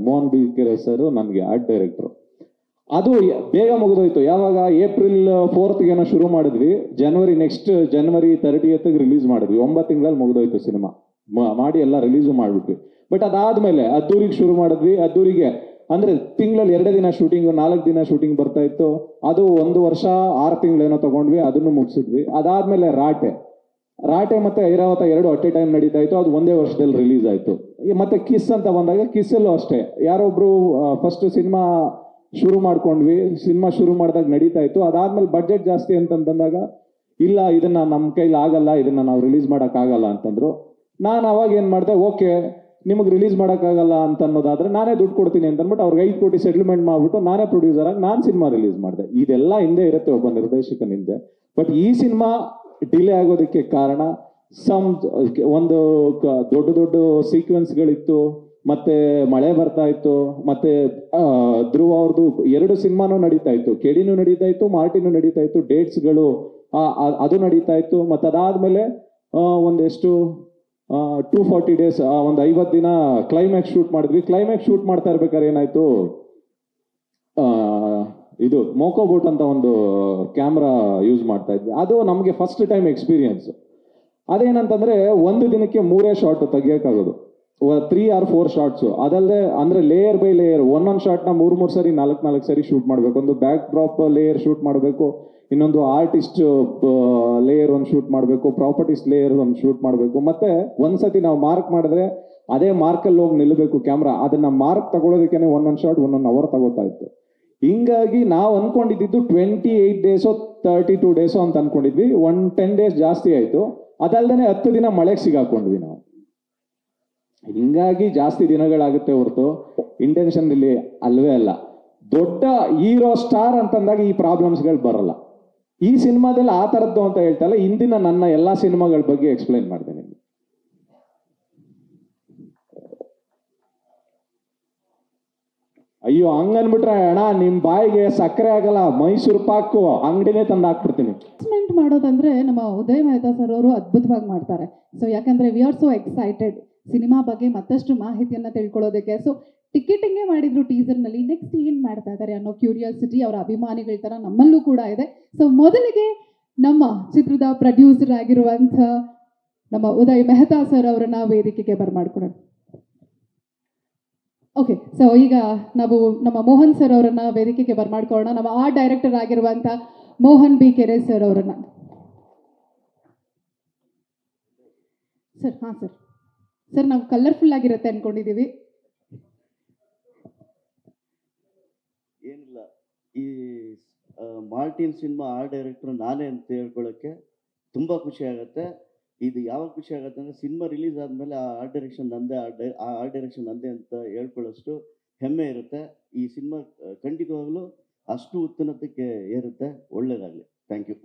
ಮೋಹನ್ ಬಿ ಕೆರೆ ಸರ್ ನನಗೆ ಆರ್ಟ್ ಡೈರೆಕ್ಟ್ರು. ಅದು ಬೇಗ ಮುಗಿದೋಯ್ತು. ಯಾವಾಗ ಏಪ್ರಿಲ್ 4th ಏನೋ ಶುರು ಮಾಡಿದ್ವಿ, ನೆಕ್ಸ್ಟ್ ಜನವರಿ 30th ರಿಲೀಸ್ ಮಾಡಿದ್ವಿ. 9 ತಿಂಗಳಲ್ಲಿ ಮುಗಿದೋಯ್ತು ಸಿನಿಮಾ ಮಾಡಿ ಎಲ್ಲ ರಿಲೀಸು ಮಾಡಿಬಿಟ್ವಿ. ಬಟ್ ಅದಾದ್ಮೇಲೆ ಅದ್ದೂರಿಗೆ ಶುರು ಮಾಡಿದ್ವಿ. ಅದ್ದೂರಿಗೆ ಅಂದ್ರೆ ತಿಂಗಳಲ್ಲಿ 2 ದಿನ ಶೂಟಿಂಗ್, 4 ದಿನ ಶೂಟಿಂಗ್ ಬರ್ತಾ ಇತ್ತು. ಅದು 1 ವರ್ಷ 6 ತಿಂಗಳೇನೋ ತಗೊಂಡ್ವಿ, ಅದನ್ನು ಮುಗಿಸಿದ್ವಿ. ಅದಾದ್ಮೇಲೆ ರಾಟೆ ಮತ್ತೆ ಐರಾವತ 2 ಅಟ್ ಎ ಟೈಮ್ ನಡೀತಾ ಇತ್ತು. ಅದು ಒಂದೇ ವರ್ಷದಲ್ಲಿ ರಿಲೀಸ್ ಆಯ್ತು. ಮತ್ತೆ ಕಿಸ್ ಅಂತ ಬಂದಾಗ ಕಿಸ್ಸಲ್ಲೂ ಅಷ್ಟೇ, ಯಾರೊಬ್ರು ಫಸ್ಟ್ ಸಿನಿಮಾ ಶುರು ಮಾಡ್ಕೊಂಡ್ವಿ. ಸಿನಿಮಾ ಶುರು ಮಾಡಿದಾಗ ನಡೀತಾ ಇತ್ತು. ಅದಾದ್ಮೇಲೆ ಬಡ್ಜೆಟ್ ಜಾಸ್ತಿ ಅಂತಂದಾಗ ಇಲ್ಲ, ಇದನ್ನ ನಮ್ಮ ಕೈಲಿ ಆಗಲ್ಲ, ಇದನ್ನ ನಾವು ರಿಲೀಸ್ ಮಾಡೋಕ್ಕಾಗಲ್ಲ ಅಂತಂದ್ರು. ನಾನು ಅವಾಗ ಏನು ಮಾಡಿದೆ, ಓಕೆ ನಿಮಗೆ ರಿಲೀಸ್ ಮಾಡೋಕ್ಕಾಗಲ್ಲ ಅಂತ ಅನ್ನೋದಾದ್ರೆ ನಾನೇ ದುಡ್ಡು ಕೊಡ್ತೀನಿ ಅಂತ ಅಂದ್ಬಿಟ್ಟು ಅವ್ರಿಗೆ 5 ಕೋಟಿ ಸೆಟಲ್ಮೆಂಟ್ ಮಾಡ್ಬಿಟ್ಟು ನಾನೇ ಪ್ರೊಡ್ಯೂಸರ್ ಆಗಿ ನಾನು ಸಿನಿಮಾ ರಿಲೀಸ್ ಮಾಡಿದೆ. ಇದೆಲ್ಲ ಹಿಂದೆ ಇರುತ್ತೆ ಒಬ್ಬ ನಿರ್ದೇಶಕನ ಹಿಂದೆ. ಬಟ್ ಈ ಸಿನಿಮಾ ಡಿಲೇ ಆಗೋದಕ್ಕೆ ಕಾರಣ ಒಂದು ದೊಡ್ಡ ಸೀಕ್ವೆನ್ಸ್ಗಳಿತ್ತು, ಮತ್ತೆ ಮಳೆ ಬರ್ತಾ ಇತ್ತು, ಮತ್ತೆ ಧ್ರುವ ಅವ್ರದ್ದು 2 ಸಿನಿಮಾನು ನಡೀತಾ ಇತ್ತು. ಕೆಡಿನೂ ನಡೀತಾ ಇತ್ತು, ಮಾರ್ಟಿನೂ ನಡೀತಾ ಇತ್ತು. ಡೇಟ್ಸ್ಗಳು ಅದು ನಡೀತಾ ಇತ್ತು. ಮತ್ತೆ ಅದಾದ್ಮೇಲೆ ಒಂದೆಷ್ಟು 240 days, ಒಂದು 50 ದಿನ ಕ್ಲೈಮ್ಯಾಕ್ಸ್ ಶೂಟ್ ಮಾಡಿದ್ವಿ. ಕ್ಲೈಮ್ಯಾಕ್ಸ್ ಶೂಟ್ ಮಾಡ್ತಾ ಇರ್ಬೇಕಾದ್ರೆ ಏನಾಯ್ತು, ಇದು ಮೋಕೋಬೋಟ್ ಅಂತ ಒಂದು ಕ್ಯಾಮ್ರಾ ಯೂಸ್ ಮಾಡ್ತಾ ಇದ್ವಿ. ಅದು ನಮಗೆ ಫಸ್ಟ್ ಟೈಮ್ ಎಕ್ಸ್ಪೀರಿಯನ್ಸ್. ಅದೇನಂತಂದ್ರೆ 1 ದಿನಕ್ಕೆ 3 ಶಾಟ್ ತೆಗಿಯೋಕ್ಕಾಗೋದು, 3 or 4 ಶಾರ್ಟ್ಸು. ಅದಲ್ಲದೆ ಅಂದ್ರೆ ಲೇಯರ್ ಬೈ ಲೇಯರ್, ಒಂದೊಂದು ಶಾರ್ಟ್ನ 3 ಸರಿ 4 ಸರಿ ಶೂಟ್ ಮಾಡಬೇಕು. ಒಂದು ಬ್ಯಾಕ್ ಡ್ರಾಪ್ ಲೇಯರ್ ಶೂಟ್ ಮಾಡಬೇಕು, ಇನ್ನೊಂದು ಆರ್ಟಿಸ್ಟ್ ಲೇಯರ್ ಒಂದು ಶೂಟ್ ಮಾಡಬೇಕು, ಪ್ರಾಪರ್ಟಿಸ್ಟ್ ಲೇಯರ್ ಒಂದು ಶೂಟ್ ಮಾಡಬೇಕು. ಮತ್ತೆ ಒಂದ್ಸತಿ ನಾವು ಮಾರ್ಕ್ ಮಾಡಿದ್ರೆ ಅದೇ ಮಾರ್ಕಲ್ಲಿ ಹೋಗಿ ನಿಲ್ಲಬೇಕು ಕ್ಯಾಮ್ರಾ. ಅದನ್ನ ಮಾರ್ಕ್ ತಗೊಳ್ಳೋದಕ್ಕೆ ಒಂದೊಂದು ಶಾರ್ಟ್ 1 hour ತಗೋತಾ ಇತ್ತು. ಹಿಂಗಾಗಿ ನಾವು ಅನ್ಕೊಂಡಿದ್ದು 28 days 32 days ಅಂತ ಅನ್ಕೊಂಡಿದ್ವಿ. 10 days ಜಾಸ್ತಿ ಆಯ್ತು. ಅದಲ್ದೇ 10 ದಿನ ಮಳೆಗೆ ಸಿಗಾಕೊಂಡ್ವಿ ನಾವು. ಹಿಂಗಾಗಿ ಜಾಸ್ತಿ ದಿನಗಳಾಗುತ್ತೆ ಹೊರತು ಇಂಟೆನ್ಷನ್ ಇಲ್ಲಿ ಅಲ್ವೇ ಅಲ್ಲ. ದೊಡ್ಡ ಹೀರೋ ಸ್ಟಾರ್ ಅಂತಂದಾಗ ಈ ಪ್ರಾಬ್ಲಮ್ಸ್ಗಳು ಬರಲ್ಲ. ಈ ಸಿನಿಮಾದಲ್ಲಿ ಆ ಥರದ್ದು ಅಂತ ಹೇಳ್ತಾ ಇಲ್ಲ, ಇಂದಿನ ನನ್ನ ಎಲ್ಲಾ ಸಿನಿಮಾಗಳ ಬಗ್ಗೆ ಎಕ್ಸ್ಪ್ಲೈನ್ ಮಾಡ್ತೇನೆ. ಅಯ್ಯೋ ಹಂಗನ್ಬಿಟ್ರೆ ಅಣ್ಣ ನಿಮ್ ಬಾಯಿಗೆ ಸಕ್ಕರೆ ಆಗಲ್ಲ, ಮೈಸೂರು ಪಾಕು ಅಂಗಡಿನೇ ತಂದು ಹಾಕ್ಬಿಡ್ತೀನಿ. ಅನೌನ್ಸ್ಮೆಂಟ್ ಮಾಡೋದಂದ್ರೆ ನಮ್ಮ ಉದಯ್ ಮೆಹ್ತಾ ಸರ್ ಅವರು ಅದ್ಭುತವಾಗಿ ಮಾಡ್ತಾರೆ. ಸೊ ಯಾಕಂದ್ರೆ we are so excited cinema ಬಗ್ಗೆ ಮತ್ತಷ್ಟು ಮಾಹಿತಿಯನ್ನ ತಿಳ್ಕೊಳ್ಳೋದಕ್ಕೆ. ಸೊ ಟಿಕೆಟಿಂಗೇ ಮಾಡಿದ್ರು ಟೀಸರ್ನಲ್ಲಿ, ನೆಕ್ಸ್ಟ್ ಏನು ಮಾಡ್ತಾ ಇದ್ದಾರೆ ಅನ್ನೋ ಕ್ಯೂರಿಯಾಸಿಟಿ ಅವರ ಅಭಿಮಾನಿಗಳ ಥರ ನಮ್ಮಲ್ಲೂ ಕೂಡ ಇದೆ. ಸೊ ಮೊದಲಿಗೆ ನಮ್ಮ ಚಿತ್ರದ ಪ್ರೊಡ್ಯೂಸರ್ ಆಗಿರುವಂಥ ನಮ್ಮ ಉದಯ್ ಮೆಹ್ತಾ ಸರ್ ಅವರನ್ನ ವೇದಿಕೆಗೆ ಬರ್ಮಾಡ್ಕೊಡೋಣ. ಓಕೆ, ಸೊ ಈಗ ನಾವು ನಮ್ಮ ಮೋಹನ್ ಸರ್ ಅವರನ್ನ ವೇದಿಕೆಗೆ ಬರ್ಮಾಡ್ಕೊಳ್ಳೋಣ. ನಮ್ಮ ಆರ್ಟ್ ಡೈರೆಕ್ಟರ್ ಆಗಿರುವಂಥ ಮೋಹನ್ ಬಿ ಕೆರೆ ಸರ್ ಅವರನ್ನ. ಸರ್, ಹಾಂ ಸರ್, ನಾವು ಕಲರ್ಫುಲ್ ಆಗಿರುತ್ತೆ ಅನ್ಕೊಂಡಿದ್ದೀವಿ. ಏನಿಲ್ಲ, ಈ ಮಾರ್ಟಿನ್ ಸಿನಿಮಾ ಆರ್ಟ್ ಡೈರೆಕ್ಟರ್ ನಾನೇ ಅಂತ ಹೇಳ್ಕೊಳ್ಳೋಕ್ಕೆ ತುಂಬ ಖುಷಿ ಆಗುತ್ತೆ. ಇದು ಯಾವಾಗ ಖುಷಿ ಆಗುತ್ತೆ ಅಂದರೆ ಸಿನಿಮಾ ರಿಲೀಸ್ ಆದಮೇಲೆ ಆ ಆರ್ಟ್ ಡೈರೆಕ್ಷನ್ ನಂದೇ, ಆ ಆರ್ಟ್ ಡೈರೆಕ್ಷನ್ ನಂದೇ ಅಂತ ಹೇಳ್ಕೊಳ್ಳೋಷ್ಟು ಹೆಮ್ಮೆ ಇರುತ್ತೆ. ಈ ಸಿನಿಮಾ ಖಂಡಿತವಾಗ್ಲೂ ಅಷ್ಟು ಉತ್ತುನ್ನತಕ್ಕೆ ಏರುತ್ತೆ. ಒಳ್ಳೇದಾಗಲಿ. Thank you.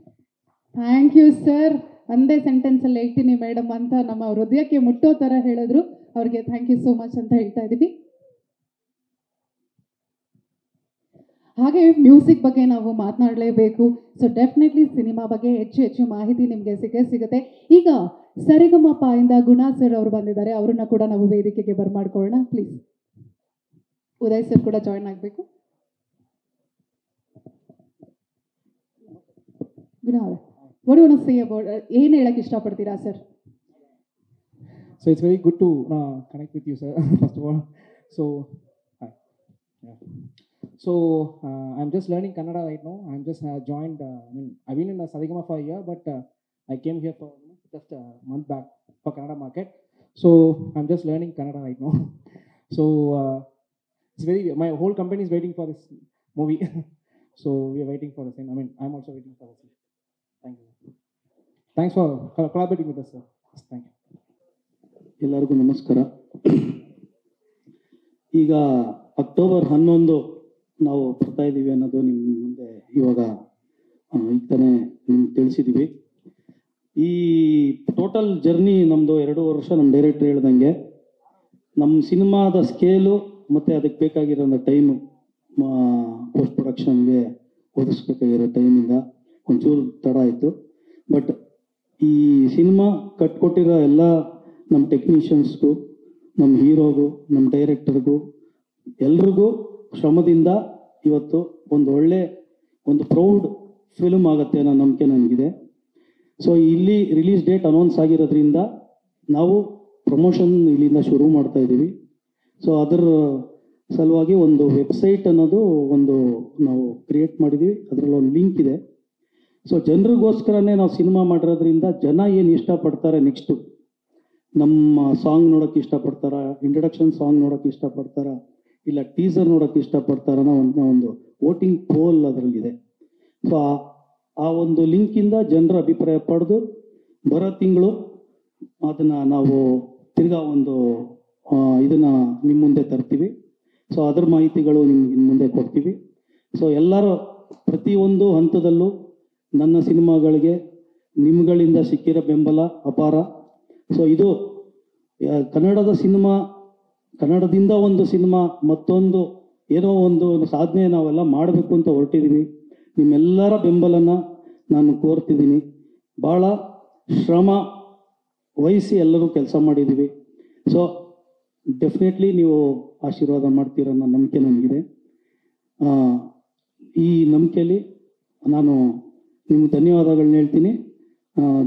Thank you sir. ಒಂದೇ ಸೆಂಟೆನ್ಸಲ್ಲಿ ಹೇಳ್ತೀನಿ ಮೇಡಮ್ ಅಂತ ನಮ್ಮ ಹೃದಯಕ್ಕೆ ಮುಟ್ಟೋ ಥರ ಹೇಳಿದ್ರು. ಅವ್ರಿಗೆ ಥ್ಯಾಂಕ್ ಯು ಸೋ ಮಚ್ ಅಂತ ಹೇಳ್ತಾ ಇದ್ದೀವಿ. ಹಾಗೆ ಮ್ಯೂಸಿಕ್ ಬಗ್ಗೆ ನಾವು ಮಾತನಾಡಲೇಬೇಕು. ಸೊ ಡೆಫಿನೆಟ್ಲಿ ಸಿನಿಮಾ ಬಗ್ಗೆ ಹೆಚ್ಚು ಮಾಹಿತಿ ನಿಮಗೆ ಸಿಗುತ್ತೆ. ಈಗ ಸರಿಗಮಪ ಇಂದ ಗುಣಾ ಸರ್ ಅವರು ಬಂದಿದ್ದಾರೆ, ಅವ್ರನ್ನ ಕೂಡ ನಾವು ವೇದಿಕೆಗೆ ಬರ್ಮಾಡ್ಕೊಳ್ಳೋಣ. ಪ್ಲೀಸ್ ಉದಯ್ ಸರ್ ಕೂಡ ಜಾಯ್ನ್ ಆಗಬೇಕು. ಗುಣಾ ಅವರೇ, what do you want to say about ಏನು ಹೇಳಕ್ಕೆ ಇಷ್ಟಪಡ್ತೀರಾ sir? So it's very good to connect with you, sir. First of all, so hi. Yeah. So I'm just learning Kannada right now. I'm just joined. I've been in Saregama for a year, but I came here for just a month back for Kannada market. So I'm just learning Kannada right now. So it's my whole company is waiting for this movie. So we are waiting for the same. I'm also waiting for the same. Thank you. Thanks for collaborating with us, sir. Thank you. ಎಲ್ಲರಿಗೂ ನಮಸ್ಕಾರ. ಈಗ October 11 ನಾವು ಬರ್ತಾ ಇದ್ದೀವಿ ಅನ್ನೋದು ನಿಮ್ಮ ಮುಂದೆ ಇವಾಗ ಈಗ ತಾನೇ ನಿಮ್ಗೆ ತಿಳಿಸಿದ್ದೀವಿ. ಈ ಟೋಟಲ್ ಜರ್ನಿ ನಮ್ಮದು 2 ವರ್ಷ. ನಮ್ಮ ಡೈರೆಕ್ಟರ್ ಹೇಳ್ದಂಗೆ ನಮ್ಮ ಸಿನಿಮಾದ ಸ್ಕೇಲು ಮತ್ತು ಅದಕ್ಕೆ ಬೇಕಾಗಿರೋ ಟೈಮು, ಪೋಸ್ಟ್ ಪ್ರೊಡಕ್ಷನ್ಗೆ ಒದಗಿಸ್ಬೇಕಾಗಿರೋ ಟೈಮಿಂದ ಒಂಚೂರು ತಡ ಆಯಿತು. ಬಟ್ ಈ ಸಿನಿಮಾ ಕಟ್ಕೊಟ್ಟಿರೋ ಎಲ್ಲ ನಮ್ಮ ಟೆಕ್ನಿಷಿಯನ್ಸ್ಗೂ, ನಮ್ಮ ಹೀರೋಗೂ, ನಮ್ಮ ಡೈರೆಕ್ಟರ್ಗೂ ಎಲ್ರಿಗೂ ಶ್ರಮದಿಂದ ಇವತ್ತು ಒಂದು ಪ್ರೌಡ್ ಫಿಲ್ಮ್ ಆಗುತ್ತೆ ಅನ್ನೋ ನಂಬಿಕೆ ನನಗಿದೆ. ಸೊ ಇಲ್ಲಿ ರಿಲೀಸ್ ಡೇಟ್ ಅನೌನ್ಸ್ ಆಗಿರೋದ್ರಿಂದ ನಾವು ಪ್ರಮೋಷನ್ ಇಲ್ಲಿಂದ ಶುರು ಮಾಡ್ತಾ ಇದ್ದೀವಿ. ಸೊ ಅದರ ಸಲುವಾಗಿ ಒಂದು ವೆಬ್ಸೈಟ್ ಅನ್ನೋದು ನಾವು ಕ್ರಿಯೇಟ್ ಮಾಡಿದ್ದೀವಿ. ಅದರಲ್ಲಿ ಒಂದು ಲಿಂಕ್ ಇದೆ. ಸೊ ಜನರಿಗೋಸ್ಕರನೇ ನಾವು ಸಿನಿಮಾ ಮಾಡಿರೋದ್ರಿಂದ ಜನ ಏನು ಇಷ್ಟಪಡ್ತಾರೆ, ನೆಕ್ಸ್ಟು ನಮ್ಮ ಸಾಂಗ್ ನೋಡೋಕ್ಕೆ ಇಷ್ಟಪಡ್ತಾರ, ಇಂಟ್ರಡಕ್ಷನ್ ಸಾಂಗ್ ನೋಡೋಕ್ಕೆ ಇಷ್ಟಪಡ್ತಾರ, ಇಲ್ಲ ಟೀಸರ್ ನೋಡೋಕ್ಕೆ ಇಷ್ಟಪಡ್ತಾರ ಅನ್ನೋ ಒಂದು ವೋಟಿಂಗ್ ಪೋಲ್ ಅದರಲ್ಲಿದೆ. ಸೊ ಆ ಒಂದು ಲಿಂಕಿಂದ ಜನರ ಅಭಿಪ್ರಾಯ ಪಡೆದು ಬರೋ ತಿಂಗಳು ಅದನ್ನು ನಾವು ತಿರ್ಗಾ ಇದನ್ನು ನಿಮ್ಮ ಮುಂದೆ ತರ್ತೀವಿ. ಸೊ ಅದರ ಮಾಹಿತಿಗಳು ನಿಮ್ಗೆ ಮುಂದೆ ಕೊಡ್ತೀವಿ. ಸೊ ಎಲ್ಲರೂ ಪ್ರತಿಯೊಂದು ಹಂತದಲ್ಲೂ ನನ್ನ ಸಿನಿಮಾಗಳಿಗೆ ನಿಮ್ಗಳಿಂದ ಸಿಕ್ಕಿರೋ ಬೆಂಬಲ ಅಪಾರ. ಸೊ ಇದು ಕನ್ನಡದ ಸಿನಿಮಾ, ಕನ್ನಡದಿಂದ ಒಂದು ಸಿನಿಮಾ, ಮತ್ತೊಂದು ಏನೋ ಒಂದು ಸಾಧನೆ ನಾವೆಲ್ಲ ಮಾಡಬೇಕು ಅಂತ ಹೊರಟಿದ್ದೀವಿ. ನಿಮ್ಮೆಲ್ಲರ ಬೆಂಬಲನ ನಾನು ಕೋರ್ತಿದ್ದೀನಿ. ಭಾಳ ಶ್ರಮ ವಹಿಸಿ ಎಲ್ಲರೂ ಕೆಲಸ ಮಾಡಿದ್ದೀವಿ. ಸೊ ಡೆಫಿನೆಟ್ಲಿ ನೀವು ಆಶೀರ್ವಾದ ಮಾಡ್ತೀರೋ ಅನ್ನೋ ನಂಬಿಕೆ ನನಗಿದೆ. ಈ ನಂಬಿಕೆಯಲ್ಲಿ ನಾನು ನಿಮ್ಗೆ ಧನ್ಯವಾದಗಳನ್ನ ಹೇಳ್ತೀನಿ.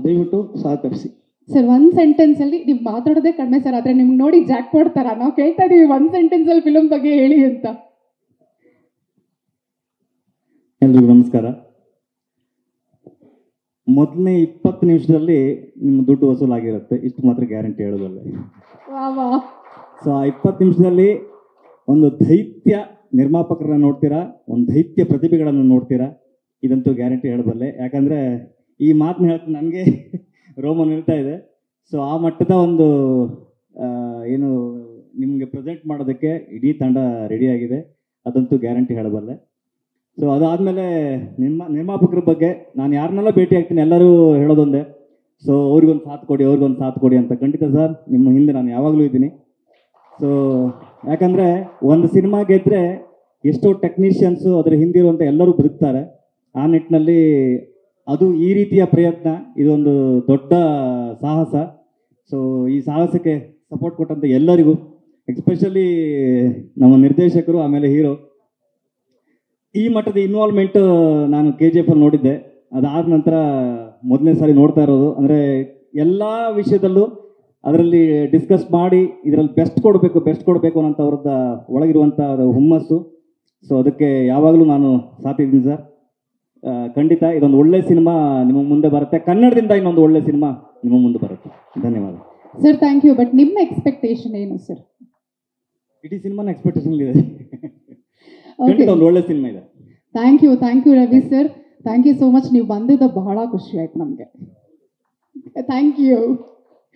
ದಯವಿಟ್ಟು ಸಹಕರಿಸಿ. ಸರ್, ಒಂದು ಸೆಂಟೆನ್ಸಲ್ಲಿ ನೀವು ಮಾತಾಡೋದೇ ಕಡಿಮೆ ಸರ್, ಆದರೆ ನಿಮ್ಗೆ ನೋಡಿ ಜಾಕ್ ಕೊಡ್ತಾರ. ನಾವು ಕೇಳ್ತಾ ಇದೀವಿ ಒಂದು ಸೆಂಟೆನ್ಸಲ್ಲಿ ಫಿಲ್ಮ್ ಬಗ್ಗೆ ಹೇಳಿ ಅಂತ. ಎಲ್ರಿಗೂ ನಮಸ್ಕಾರ. ಮೊದಲನೇ 20 ನಿಮಿಷದಲ್ಲಿ ನಿಮ್ಮ ದುಡ್ಡು ವಸೂಲಾಗಿರುತ್ತೆ, ಇಷ್ಟು ಮಾತ್ರ ಗ್ಯಾರಂಟಿ ಹೇಳೋದಲ್ಲ. ಸೊ ಆ 20 ನಿಮಿಷದಲ್ಲಿ ಒಂದು ದೈತ್ಯ ನಿರ್ಮಾಪಕರನ್ನ ನೋಡ್ತೀರಾ, ಒಂದು ದೈತ್ಯ ಪ್ರತಿಭೆಗಳನ್ನು ನೋಡ್ತೀರಾ, ಇದಂತೂ ಗ್ಯಾರಂಟಿ ಹೇಳಬಲ್ಲೆ. ಯಾಕಂದರೆ ಈ ಮಾತನ್ನ ಹೇಳ್ತೀನಿ, ನನಗೆ ರೋಮ ನಿಲ್ತಾ ಇದೆ. ಸೊ ಆ ಮಟ್ಟದ ಒಂದು ಏನು ನಿಮಗೆ ಪ್ರೆಸೆಂಟ್ ಮಾಡೋದಕ್ಕೆ ಇಡೀ ತಂಡ ರೆಡಿಯಾಗಿದೆ, ಅದಂತೂ ಗ್ಯಾರಂಟಿ ಹೇಳಬಲ್ಲೆ. ಸೊ ಅದಾದಮೇಲೆ ನಿರ್ಮಾಪಕರ ಬಗ್ಗೆ ನಾನು ಯಾರನ್ನೆಲ್ಲ ಭೇಟಿ ಆಗ್ತೀನಿ ಎಲ್ಲರೂ ಹೇಳೋದೊಂದೇ, ಸೊ ಅವ್ರಿಗೊಂದು ಸಾಥ್ ಕೊಡಿ ಅಂತ. ಖಂಡಿತ ಸರ್, ನಿಮ್ಮ ಹಿಂದೆ ನಾನು ಯಾವಾಗಲೂ ಇದ್ದೀನಿ. ಸೊ ಯಾಕಂದರೆ ಒಂದು ಸಿನಿಮಾ ಗೆದ್ದರೆ ಎಷ್ಟೋ ಟೆಕ್ನಿಷಿಯನ್ಸು ಅದರ ಹಿಂದಿರುವಂಥ ಎಲ್ಲರೂ ಬದುಕ್ತಾರೆ. ಆ ನಿಟ್ಟಿನಲ್ಲಿ ಅದು ಈ ರೀತಿಯ ಪ್ರಯತ್ನ ಇದೊಂದು ದೊಡ್ಡ ಸಾಹಸ. ಸೊ ಈ ಸಾಹಸಕ್ಕೆ ಸಪೋರ್ಟ್ ಕೊಟ್ಟಂಥ ಎಲ್ಲರಿಗೂ, ಎಸ್ಪೆಷಲಿ ನಮ್ಮ ನಿರ್ದೇಶಕರು, ಆಮೇಲೆ ಹೀರೋ, ಈ ಮಟ್ಟದ ಇನ್ವಾಲ್ವ್ಮೆಂಟ್ ನಾನು KGF ಅಲ್ಲಿ ನೋಡಿದ್ದೆ. ಅದಾದ ನಂತರ ಮೊದಲನೇ ಸಾರಿ ನೋಡ್ತಾ ಇರೋದು. ಅಂದರೆ ಎಲ್ಲ ವಿಷಯದಲ್ಲೂ ಅದರಲ್ಲಿ ಡಿಸ್ಕಸ್ ಮಾಡಿ ಇದರಲ್ಲಿ ಬೆಸ್ಟ್ ಕೊಡಬೇಕು ಅನ್ನೋಂಥ ಅವ್ರದ್ದು ಒಳಗಿರುವಂಥ ಹುಮ್ಮಸ್ಸು. ಸೊ ಅದಕ್ಕೆ ಯಾವಾಗಲೂ ನಾನು ಸಾಥಿದ್ದೀನಿ ಸರ್. ಖಂಡಿತ ಇದೊಂದು ಒಳ್ಳೆ ಸಿನಿಮಾ ನಿಮ್ಮ ಮುಂದೆ ಬರುತ್ತೆ, ಕನ್ನಡದಿಂದ ಇನ್ನೊಂದು ಒಳ್ಳೆ ಸಿನಿಮಾ ನಿಮ್ಮ ಮುಂದೆ ಬರುತ್ತೆ. ಧನ್ಯವಾದ ಸರ್. Thank you. ಬಟ್ ನಿಮ್ಮ ಎಕ್ಸ್ಪೆಕ್ಟೇಷನ್ ಏನು ಸರ್? ಇಡೀ ಸಿನಿಮಾನ ಎಕ್ಸ್ಪೆಕ್ಟೇಷನ್ ಇದೆ, ಖಂಡಿತ ಒಂದು ಒಳ್ಳೆ ಸಿನಿಮಾ ಇದೆ. Thank you Ravi sir. Thank you so much. ನೀವು ಬಂದಿದ್ದು ಬಹಳ ಖುಷಿ ಆಯ್ತು ನಮಗೆ. Thank you.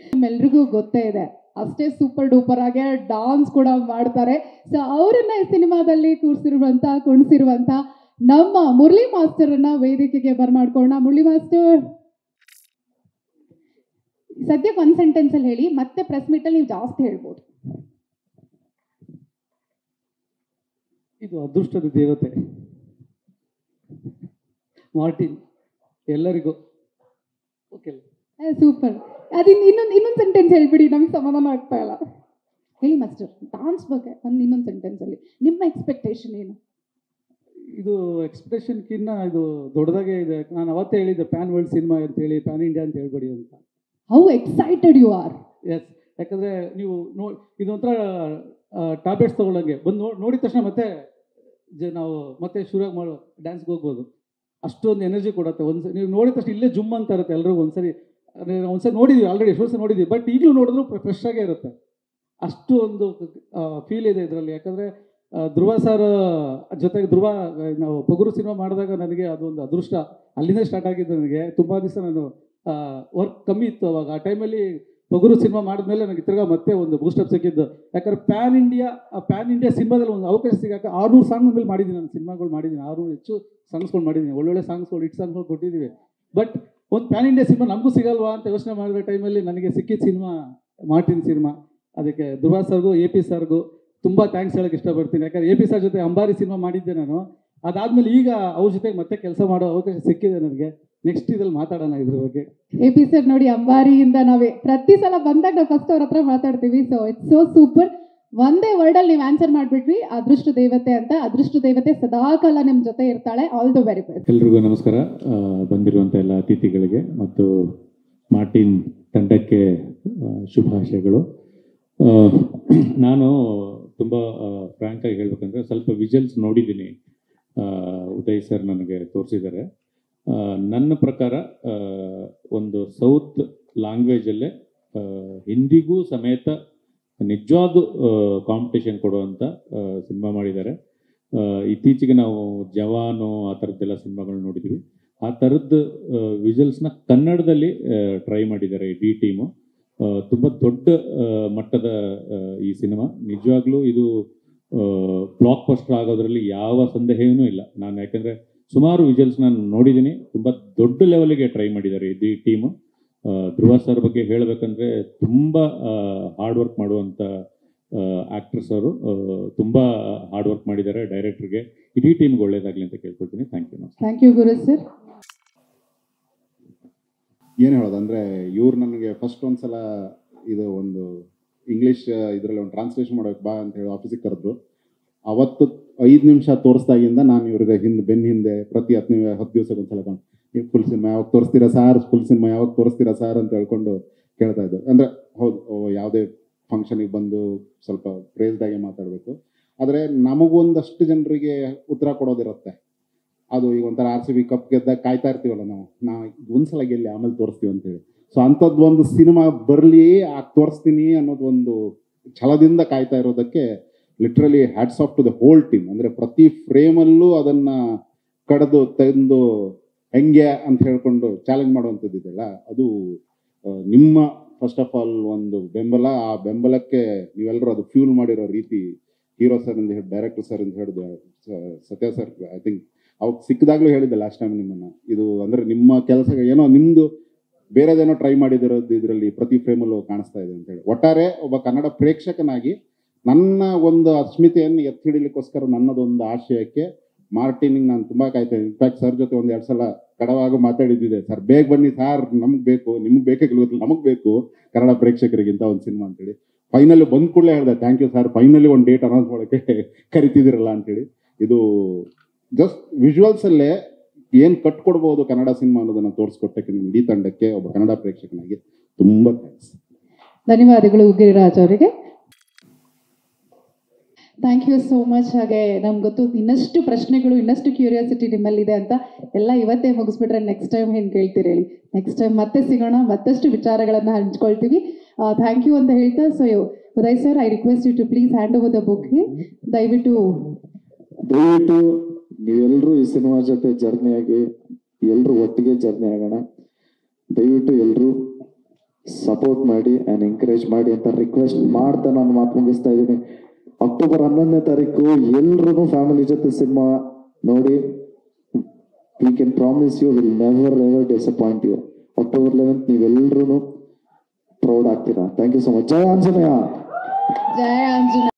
ನಿಮ್ಮೆಲ್ರಿಗೂ ಗೊತ್ತೇ ಇದೆ, ಅಷ್ಟೇ ಸೂಪರ್ ಡೂಪರ್ ಆಗಿ ಡಾನ್ಸ್ ಕೂಡ ಮಾಡ್ತಾರೆ. ಸೊ ಅವರನ್ನ ಈ ಸಿನಿಮಾದಲ್ಲಿ ಕುಣಿಸಿರುವಂಥ ನಮ್ಮ ಮುರಳಿ ಮಾಸ್ಟರನ್ನ ವೇದಿಕೆಗೆ ಬರ್ಮಾಡ್ಕೊಳ್ಳೋಣ. ಮುರಳಿ ಮಾಸ್ಟರ್, ಸದ್ಯಕ್ಕೆ ಒಂದು ಸೆಂಟೆನ್ಸಲ್ಲಿ ಹೇಳಿ, ಮತ್ತೆ ಪ್ರೆಸ್ ಮೀಟಲ್ಲಿ ನೀವು ಜಾಸ್ತಿ ಹೇಳ್ಬೋದು. ಇದು ಅದೃಷ್ಟದ ದೇವತೆ ಮಾರ್ಟಿನ್, ಎಲ್ಲರಿಗೂ ಓಕೆ. ಸೂಪರ್. ಅದಿನ್ನು ಇನ್ನೊಂದು ಸೆಂಟೆನ್ಸ್ ಹೇಳ್ಬಿಡಿ, ನಮಗೆ ಸಮಾಧಾನ ಆಗ್ತಾ ಇಲ್ಲ. ಹೇಳಿ ಮಾಸ್ಟರ್, ಡಾನ್ಸ್ ಬಗ್ಗೆ ಇನ್ನೊಂದು ಸೆಂಟೆನ್ಸಲ್ಲಿ ನಿಮ್ಮ ಎಕ್ಸ್ಪೆಕ್ಟೇಷನ್ ಏನು? ಇದು ಎಕ್ಸ್ಪೆಕ್ಟೇಷನ್ಕಿನ್ನ ಇದು ದೊಡ್ಡದಾಗೆ ಇದೆ. ನಾನು ಅವತ್ತೇ ಹೇಳಿದ್ದೆ ಪ್ಯಾನ್ ವರ್ಲ್ಡ್ ಸಿನಿಮಾ ಅಂತ ಹೇಳಿ, ಪ್ಯಾನ್ ಇಂಡಿಯಾ ಅಂತ ಹೇಳ್ಬೇಡಿ ಅಂತ. How excited you are. Yes, ಯಾಕಂದರೆ ನೀವು ಇದೊಂಥರ ಟ್ಯಾಬ್ಲೆಟ್ಸ್ ತೊಗೊಳಂಗೆ ಬಂದು ನೋಡಿದ ತಕ್ಷಣ ನಾವು ಮತ್ತೆ ಶುರುವಾಗಿ ಮಾಡೋ ಡ್ಯಾನ್ಸ್ಗೆ ಹೋಗ್ಬೋದು. ಅಷ್ಟೊಂದು ಎನರ್ಜಿ ಕೊಡುತ್ತೆ. ನೀವು ನೋಡಿದ ತಕ್ಷಣ ಇಲ್ಲೇ ಜುಮ್ ಅಂತ ಇರುತ್ತೆ ಎಲ್ರಿಗೂ. ಒಂದ್ಸರಿ ನೋಡಿದ್ವಿ, ಆಲ್ರೆಡಿ ಎಷ್ಟೋ ಸಲ ನೋಡಿದ್ವಿ, ಬಟ್ ಈಗಲೂ ನೋಡಿದ್ರು ಫ್ರೆಶ್ ಆಗೇ ಇರುತ್ತೆ. ಅಷ್ಟು ಒಂದು ಫೀಲ್ ಇದೆ ಇದರಲ್ಲಿ. ಯಾಕಂದರೆ ಧ್ರುವ ಸರ್ ಜೊತೆಗೆ ನಾವು ಪೊಗರು ಸಿನಿಮಾ ಮಾಡಿದಾಗ ನನಗೆ ಅದೊಂದು ಅದೃಷ್ಟ ಅಲ್ಲಿಂದ ಸ್ಟಾರ್ಟ್ ಆಗಿದ್ದು. ನನಗೆ ತುಂಬ ದಿವಸ ನಾನು ವರ್ಕ್ ಕಮ್ಮಿ ಇತ್ತು ಅವಾಗ. ಆ ಟೈಮಲ್ಲಿ ಪೊಗರು ಸಿನಿಮಾ ಮಾಡಿದ್ಮೇಲೆ ನನಗೆ ತಿರ್ಗಾ ಮತ್ತೆ ಒಂದು ಬೂಸ್ಟಪ್ ಸಿಕ್ಕಿದ್ದು. ಯಾಕಂದ್ರೆ ಪ್ಯಾನ್ ಇಂಡಿಯಾ ಸಿನಿಮಾದಲ್ಲಿ ಒಂದು ಅವಕಾಶ ಸಿಗಾಕ 600 ಸಾಂಗ್ ಮೇಲೆ ಮಾಡಿದ್ದೀನಿ, ನಾನು ಸಿನಿಮಾಗಳು ಮಾಡಿದ್ದೀನಿ, 600 ಹೆಚ್ಚು ಸಾಂಗ್ಸ್ಗಳು ಮಾಡಿದ್ದೀನಿ, ಒಳ್ಳೊಳ್ಳೆ ಸಾಂಗ್ಸ್ಗಳು, ಹಿಟ್ ಸಾಂಗ್ಸ್ಗಳು ಕೊಟ್ಟಿದ್ದೀವಿ. ಬಟ್ ಒಂದು ಪ್ಯಾನ್ ಇಂಡಿಯಾ ಸಿನಿಮಾ ನಮಗೂ ಸಿಗಲ್ವಾ ಅಂತ ಯೋಚನೆ ಮಾಡಿದ ಟೈಮಲ್ಲಿ ನನಗೆ ಸಿಕ್ಕಿದ ಸಿನಿಮಾ ಮಾರ್ಟಿನ್ ಸಿನಿಮಾ. ಅದಕ್ಕೆ ಧ್ರುವ ಸರ್ಗೂ AP ಸರ್ಗೂ ತುಂಬ ಥ್ಯಾಂಕ್ಸ್ ಹೇಳೋಕ್ಕೆ ಇಷ್ಟಪಡ್ತೀನಿ. ಯಾಕಂದರೆ AP ಸರ್ ಜೊತೆ ಅಂಬಾರಿ ಸಿನಿಮಾ ಮಾಡಿದ್ದೆ ನಾನು. ಅದಾದಮೇಲೆ ಈಗ ಅವ್ರ ಜೊತೆಗೆ ಮತ್ತೆ ಕೆಲಸ ಮಾಡೋ ಅವಕಾಶ ಸಿಕ್ಕಿದೆ ನನಗೆ. ನೆಕ್ಸ್ಟ್ ಇದ್ರಲ್ಲಿ ಮಾತಾಡೋಣ ಇದ್ರ ಬಗ್ಗೆ. AP ಸರ್ ನೋಡಿ, ಅಂಬಾರಿಯಿಂದ ನಾವೇ ಪ್ರತಿ ಸಲ ಬಂದಾಗ ನಾವು ಫಸ್ಟ್ ಅವ್ರ ಹತ್ರ ಮಾತಾಡ್ತೀವಿ. So it's so super. ಒಂದೇ ವರ್ಡಲ್ಲಿ ನೀವು ಆನ್ಸರ್ ಮಾಡಿಬಿಟ್ರಿ, ಅದೃಷ್ಟ ದೇವತೆ ಅಂತ. ಅದೃಷ್ಟ ದೇವತೆ ಸದಾಕಾಲ ನಿಮ್ಮ ಜೊತೆ ಇರ್ತಾಳೆ. All the very best. ಎಲ್ರಿಗೂ ನಮಸ್ಕಾರ. ಬಂದಿರುವಂಥ ಎಲ್ಲ ಅತಿಥಿಗಳಿಗೆ ಮತ್ತು ಮಾರ್ಟಿನ್ ತಂಡಕ್ಕೆ ಶುಭಾಶಯಗಳು. ನಾನು ತುಂಬ ಫ್ರ್ಯಾಂಕಾಗಿ ಹೇಳ್ಬೇಕಂದ್ರೆ ಸ್ವಲ್ಪ ವಿಜುವಲ್ಸ್ ನೋಡಿದ್ದೀನಿ. ಉದಯ್ ಸರ್ ನನಗೆ ತೋರಿಸಿದ್ದಾರೆ. ನನ್ನ ಪ್ರಕಾರ ಒಂದು ಸೌತ್ ಲ್ಯಾಂಗ್ವೇಜಲ್ಲೇ ಹಿಂದಿಗೂ ಸಮೇತ ನಿಜವಾದ ಕಾಂಪಿಟೇಷನ್ ಕೊಡುವಂಥ ಸಿನಿಮಾ ಮಾಡಿದ್ದಾರೆ. ಇತ್ತೀಚೆಗೆ ನಾವು ಜವಾನು ಆ ಥರದ್ದೆಲ್ಲ ಸಿನಿಮಾಗಳು ನೋಡಿದ್ವಿ. ಆ ಥರದ್ದು ವಿಜುವಲ್ಸ್ನ ಕನ್ನಡದಲ್ಲಿ ಟ್ರೈ ಮಾಡಿದ್ದಾರೆ ಇಡೀ ಟೀಮು. ತುಂಬ ದೊಡ್ಡ ಮಟ್ಟದ ಈ ಸಿನಿಮಾ. ನಿಜವಾಗ್ಲೂ ಇದು ಬ್ಲಾಕ್ ಬಸ್ಟರ್ ಆಗೋದ್ರಲ್ಲಿ ಯಾವ ಸಂದೇಹವೂ ಇಲ್ಲ. ನಾನು ಯಾಕೆಂದರೆ ಸುಮಾರು ವಿಜುವಲ್ಸ್ ನಾನು ನೋಡಿದ್ದೀನಿ. ತುಂಬ ದೊಡ್ಡ ಲೆವೆಲ್ಗೆ ಟ್ರೈ ಮಾಡಿದ್ದಾರೆ ಇಡೀ ಟೀಮು. ಧ್ರುವ ಸರ್ ಬಗ್ಗೆ ಹೇಳಬೇಕಂದ್ರೆ ತುಂಬ ಹಾರ್ಡ್ ವರ್ಕ್ ಮಾಡುವಂಥ ಆ್ಯಕ್ಟ್ರೆಸ್ ಅವರು. ತುಂಬ ಹಾರ್ಡ್ ವರ್ಕ್ ಮಾಡಿದ್ದಾರೆ. ಡೈರೆಕ್ಟರ್ಗೆ, ಇಡೀ ಟೀಮ್ಗೆ ಒಳ್ಳೇದಾಗಲಿ ಅಂತ ಕೇಳ್ಕೊಳ್ತೀನಿ. Thank you. Thank you Guru sir. ಏನು ಹೇಳೋದು ಅಂದರೆ, ಇವ್ರು ನನಗೆ ಫಸ್ಟ್ ಒಂದ್ಸಲ ಇದು ಒಂದು ಇಂಗ್ಲೀಷ್ ಇದರಲ್ಲಿ ಒಂದು ಟ್ರಾನ್ಸ್ಲೇಷನ್ ಮಾಡೋಕೆ ಬಾ ಅಂತ ಹೇಳಿ ಆಫೀಸಿಗೆ ಕರೆದ್ರು. ಅವತ್ತು 5 ನಿಮಿಷ ತೋರಿಸ್ದಾಗಿಂದ ನಾನು ಇವ್ರಿಗೆ ಬೆನ್ನ ಹಿಂದೆ ಪ್ರತಿ 10 ದಿವಸಕ್ಕೆ ಒಂದ್ಸಲ ನೀವು ಫುಲ್ ಸಿನಿಮಾ ಯಾವಾಗ ತೋರಿಸ್ತೀರಾ ಸಾರ್, ಫುಲ್ ಸಿನಿಮಾ ಯಾವಾಗ ತೋರಿಸ್ತೀರಾ ಸಾರ್ ಅಂತ ಹೇಳ್ಕೊಂಡು ಕೇಳ್ತಾ ಇದ್ದು. ಅಂದರೆ ಹೌದು, ಯಾವುದೇ ಫಂಕ್ಷನಿಗೆ ಬಂದು ಸ್ವಲ್ಪ ಪ್ರೇಸ್ದಾಗೆ ಮಾತಾಡಬೇಕು. ಆದರೆ ನಮಗೊಂದಷ್ಟು ಜನರಿಗೆ ಉತ್ತರ ಕೊಡೋದಿರುತ್ತೆ. ಅದು ಈಗ ಒಂಥರ RCB ಕಪ್ ಗೆದ್ದಾಗ ಕಾಯ್ತಾ ಇರ್ತೀವಲ್ಲ ನಾವು ಒಂದ್ಸಲ ಗೆಲ್ಲಿ ಆಮೇಲೆ ತೋರಿಸ್ತೀವಿ ಅಂತೇಳಿ. ಸೊ ಅಂಥದ್ದು ಒಂದು ಸಿನಿಮಾ ಬರಲಿ, ತೋರಿಸ್ತೀನಿ ಅನ್ನೋದು ಒಂದು ಛಲದಿಂದ ಕಾಯ್ತಾ ಇರೋದಕ್ಕೆ literally hats off to the whole team. ಅಂದರೆ ಪ್ರತಿ ಫ್ರೇಮಲ್ಲೂ ಅದನ್ನು ಕಡಿದು ತೆಗೆದು ಹೆಂಗೆ ಅಂತ ಹೇಳ್ಕೊಂಡು ಚಾಲೆಂಜ್ ಮಾಡುವಂಥದ್ದು ಇದೆಯಲ್ಲ, ಅದು ನಿಮ್ಮ ಫಸ್ಟ್ ಆಫ್ ಆಲ್ ಒಂದು ಬೆಂಬಲ. ಆ ಬೆಂಬಲಕ್ಕೆ ನೀವೆಲ್ಲರೂ ಅದು ಫ್ಯೂಲ್ ಮಾಡಿರೋ ರೀತಿ, ಹೀರೋ ಸರ್ ಇಂದ ಹಿಡಿದು ಡೈರೆಕ್ಟರ್ ಸರ್ ಇಂದ ಹಿಡಿದು ಸತ್ಯ ಸರ್, ಐ ಥಿಂಕ್ ಅವಾಗ ಸಿಕ್ಕಿದಾಗಲೂ ಹೇಳಿದ್ದೆ ಲಾಸ್ಟ್ ಟೈಮ್ ನಿಮ್ಮನ್ನು. ಇದು ಅಂದರೆ ನಿಮ್ಮ ಕೆಲಸ ಏನೋ ನಿಮ್ಮದು ಬೇರೆದೇನೋ ಟ್ರೈ ಮಾಡಿದಿರೋದು ಇದರಲ್ಲಿ ಪ್ರತಿ ಫ್ರೇಮಲ್ಲೂ ಕಾಣಿಸ್ತಾ ಇದೆ ಅಂತೇಳಿ. ಒಟ್ಟಾರೆ ಒಬ್ಬ ಕನ್ನಡ ಪ್ರೇಕ್ಷಕನಾಗಿ ನನ್ನ ಒಂದು ಅಸ್ಮಿತೆಯನ್ನು ಎತ್ತಿ ಹಿಡಿಲಿಕ್ಕೋಸ್ಕರ ನನ್ನದೊಂದು ಆಶಯಕ್ಕೆ ಮಾರ್ಟಿನಿಗೆ ನಾನು ತುಂಬ ಕಾಯ್ತೇನೆ. ಇನ್ಫ್ಯಾಕ್ಟ್ ಸರ್ ಜೊತೆ ಒಂದು 2 ಸಲ ಕಡವಾಗ ಮಾತಾಡಿದ್ದಿದೆ. ಸರ್ ಬೇಗ ಬನ್ನಿ ಸಾರ್, ನಮ್ಗೆ ಬೇಕು, ನಿಮ್ಗೆ ಬೇಕಾಗಿಲ್ಲ, ನಮಗೆ ಬೇಕು ಕನ್ನಡ ಪ್ರೇಕ್ಷಕರಿಗಿಂತ ಒಂದು ಸಿನಿಮಾ ಅಂತೇಳಿ. ಫೈನಲಿ ಬಂದ ಕೂಡಲೇ ಹೇಳಿದೆ ಥ್ಯಾಂಕ್ ಯು ಸರ್, ಫೈನಲಿ ಒಂದು ಡೇಟ್ ಅನೌನ್ಸ್ ಮಾಡೋಕ್ಕೆ ಕರಿತಿದ್ದೀರಲ್ಲ ಅಂತೇಳಿ. ಇದು ಜಸ್ಟ್ ವಿಜುವಲ್ಸಲ್ಲೇ ಏನು ಕಟ್ಕೊಡ್ಬೋದು ಕನ್ನಡ ಸಿನಿಮಾ ಅನ್ನೋದನ್ನು ತೋರಿಸ್ಕೊಟ್ಟಕ್ಕೆ ನಿಮ್ಮ ಇಡೀ ತಂಡಕ್ಕೆ, ಒಬ್ಬ ಕನ್ನಡ ಪ್ರೇಕ್ಷಕನಾಗಿ ತುಂಬ ಥ್ಯಾಂಕ್ಸ್. ಧನ್ಯವಾದಗಳು ಗಿರಿರಾಜ್ ಅವರಿಗೆ. Thank you so much. ಹಾಗೆ ನಮ್ಗೆ ಗೊತ್ತು ಇನ್ನಷ್ಟು ಪ್ರಶ್ನೆಗಳು, ಇನ್ನಷ್ಟು ಕ್ಯೂರಿಯಾಸಿಟಿ ನಿಮ್ಮಲ್ಲಿದೆ ಅಂತ. ಎಲ್ಲ ಇವತ್ತೇ ಮುಗಿಸ್ಬಿಟ್ರೆ ನೆಕ್ಸ್ಟ್ ಟೈಮ್ ಏನು ಕೇಳ್ತೀರಿ ಹೇಳಿ. ನೆಕ್ಸ್ಟ್ ಟೈಮ್ ಮತ್ತೆ ಸಿಗೋಣ, ಮತ್ತಷ್ಟು ವಿಚಾರಗಳನ್ನು ಹಂಚ್ಕೊಳ್ತೀವಿ. ಥ್ಯಾಂಕ್ ಯು ಅಂತ ಹೇಳ್ತಾ, so Uday sir, I request you to please hand over the book. ದಯವಿಟ್ಟು ನೀವೆಲ್ಲರೂ ಈ ಸಿನಿಮಾ ಜೊತೆ ಜರ್ನಿ ಆಗಿ ಎಲ್ಲರೂ ಒಟ್ಟಿಗೆ ಜರ್ನಿ ಆಗೋಣ. ದಯವಿಟ್ಟು ಎಲ್ಲರೂ ಸಪೋರ್ಟ್ ಮಾಡಿ ಆ್ಯಂಡ್ ಎಂಕರೇಜ್ ಮಾಡಿ ಅಂತ ರಿಕ್ವೆಸ್ಟ್ ಮಾಡ್ತಾ ನಾನು ಮಾತು ಮುಗಿಸ್ತಾ ಇದ್ದೀನಿ. ಅಕ್ಟೋಬರ್ 11ನೇ ತಾರೀಕು ಎಲ್ಲರೂ ಫ್ಯಾಮಿಲಿ ಜೊತೆ ಸಿನಿಮಾ ನೋಡಿ. We can promise you will never ever disappoint you. October 11th ನೀವೆಲ್ಲರೂ ಪ್ರೌಡ್ ಆಗ್ತೀರಾ. Thank you so much. ಜಯ ಆಂಜನೇಯ. ಜಯ ಆಂಜನೇಯ.